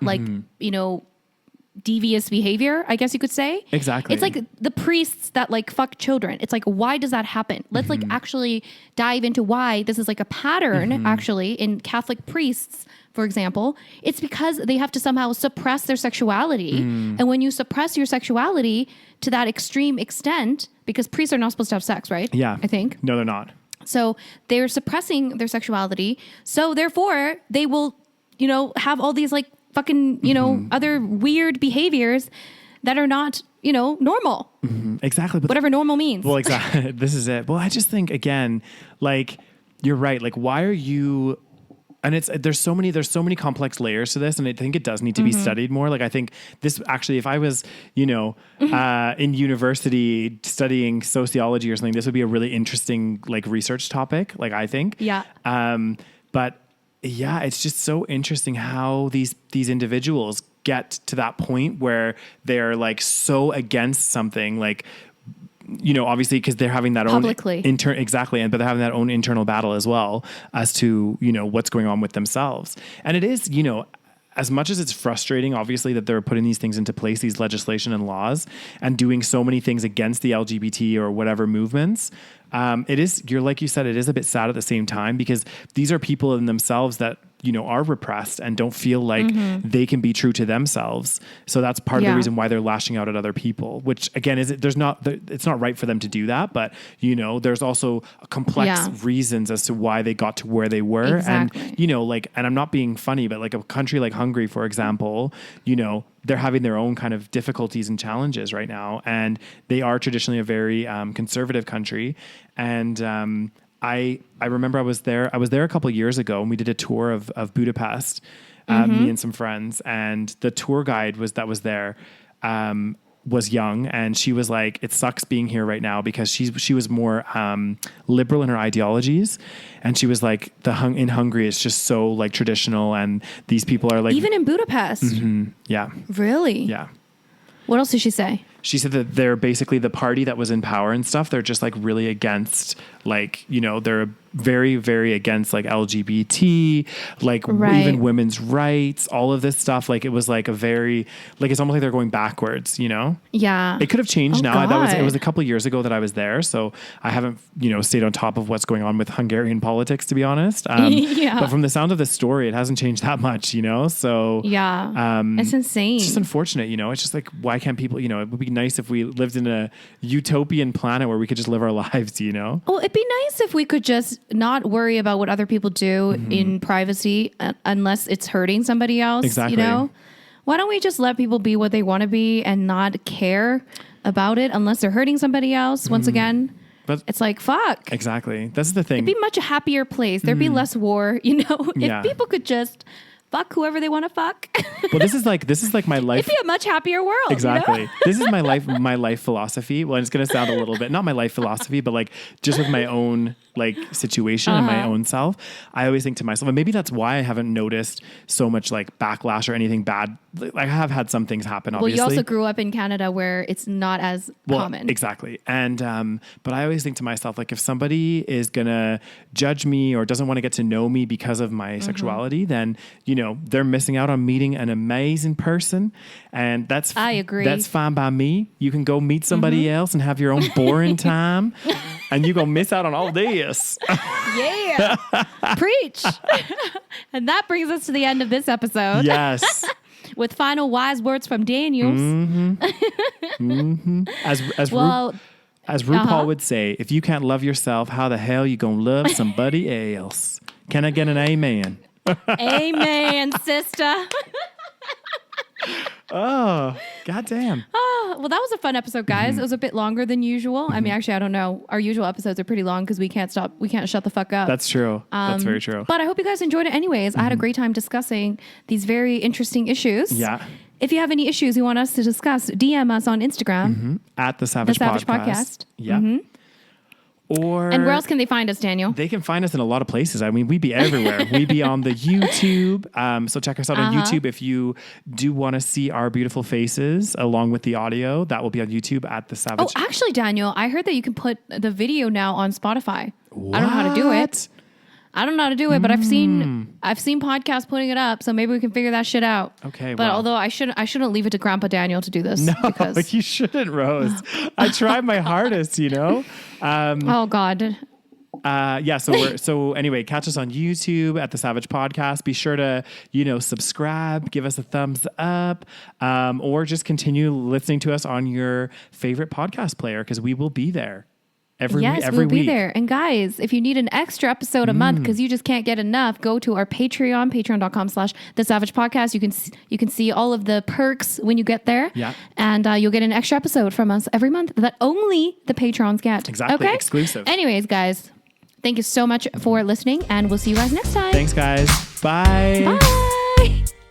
devious behavior, I guess you could say. Exactly. It's like the priests that like fuck children. It's like, why does that happen? Let's like actually dive into why this is like a pattern actually in Catholic priests. For example, it's because they have to somehow suppress their sexuality. And when you suppress your sexuality to that extreme extent, because priests are not supposed to have sex, right? Yeah. I think. No, they're not. So they're suppressing their sexuality. So therefore, they will, have all these like fucking, other weird behaviors that are not, normal. Exactly. But whatever normal means. Well, exactly. This is it. Well, I just think, again, like, you're right. Like, why are you... And there's so many complex layers to this, and I think it does need to be studied more. Like, I think this actually, if I was, in university studying sociology or something, this would be a really interesting like research topic. Like, I think, yeah. But yeah, it's just so interesting how these individuals get to that point where they're like so against something, like, obviously because they're having that publicly. Exactly. But they're having that own internal battle as well as to, what's going on with themselves. And it is, as much as it's frustrating, obviously, that they're putting these things into place, these legislation and laws, and doing so many things against the LGBT or whatever movements, like you said, it is a bit sad at the same time, because these are people in themselves that, are repressed and don't feel like they can be true to themselves. So that's part of the reason why they're lashing out at other people, which again, it's not right for them to do that. But, there's also complex reasons as to why they got to where they were. Exactly. And, and I'm not being funny, but like a country like Hungary, for example, they're having their own kind of difficulties and challenges right now. And they are traditionally a very conservative country. And, I remember I was there a couple of years ago, and we did a tour of Budapest, me and some friends, and the tour guide was there, was young, and she was like, it sucks being here right now, because she was more liberal in her ideologies, and she was like, in Hungary it's just so like traditional, and these people are like, even in Budapest. Yeah. Really? Yeah. What else did she say? She said that they're basically the party that was in power and stuff. They're just like really against, like, they're very, very against like LGBT, like even women's rights, all of this stuff. Like, it was like a very, like, it's almost like they're going backwards, Yeah. It could have changed now. God. It was a couple of years ago that I was there. So I haven't, stayed on top of what's going on with Hungarian politics, to be honest. Yeah. But from the sound of the story, it hasn't changed that much, So yeah, it's insane. It's just unfortunate, It's just like, why can't people, it would be nice if we lived in a utopian planet where we could just live our lives, Well, it'd be nice if we could just not worry about what other people do in privacy unless it's hurting somebody else. Exactly. Why don't we just let people be what they want to be and not care about it unless they're hurting somebody else? Once again, but it's like, fuck. Exactly. That's the thing. It'd be much a happier place. There'd be less war, if people could just fuck whoever they want to fuck. Well, this is like my life. It'd be a much happier world. Exactly. This is my life philosophy. Well, it's going to sound a little bit, not my life philosophy, but like just with my own like situation and my own self. I always think to myself, and maybe that's why I haven't noticed so much like backlash or anything bad. Like, I have had some things happen, obviously. Well, you also grew up in Canada where it's not as common. Exactly. And, but I always think to myself, like, if somebody is going to judge me or doesn't want to get to know me because of my sexuality, then, they're missing out on meeting an amazing person. And I agree. That's fine by me. You can go meet somebody else and have your own boring time, and you're going to miss out on all this. Yeah. Preach. And that brings us to the end of this episode. Yes. With final wise words from Daniels. As RuPaul would say, if you can't love yourself, how the hell you gonna love somebody else? Can I get an amen? Amen, sister. Oh, goddamn. Oh, well, that was a fun episode, guys. It was a bit longer than usual. I mean, actually, I don't know. Our usual episodes are pretty long because we can't shut the fuck up. That's true. That's very true. But I hope you guys enjoyed it anyways. I had a great time discussing these very interesting issues. Yeah. If you have any issues you want us to discuss, DM us on Instagram. At the SaVeg Podcast. Yeah. And where else can they find us, Daniel? They can find us in a lot of places. I mean, we'd be everywhere. We'd be on the YouTube. So check us out on YouTube. If you do want to see our beautiful faces along with the audio, that will be on YouTube at the SaVeg. Oh, actually, Daniel, I heard that you can put the video now on Spotify. What? I don't know how to do it. But I've seen podcasts putting it up, so maybe we can figure that shit out. Okay. But although I shouldn't leave it to Grandpa Daniel to do this. No, you shouldn't, Rose. I tried my hardest, oh God. So anyway, catch us on YouTube at the SaVeg Podcast. Be sure to, subscribe, give us a thumbs up, or just continue listening to us on your favorite podcast player, because we will be there we'll week. be there. And guys, if you need an extra episode a month because you just can't get enough, go to our Patreon, patreon.com/The SaVeg Podcast. You can see all of the perks when you get there. Yeah. And you'll get an extra episode from us every month that only the patrons get. Exactly. Okay? Exclusive. Anyways, guys, thank you so much for listening, and we'll see you guys next time. Thanks, guys. Bye. Bye.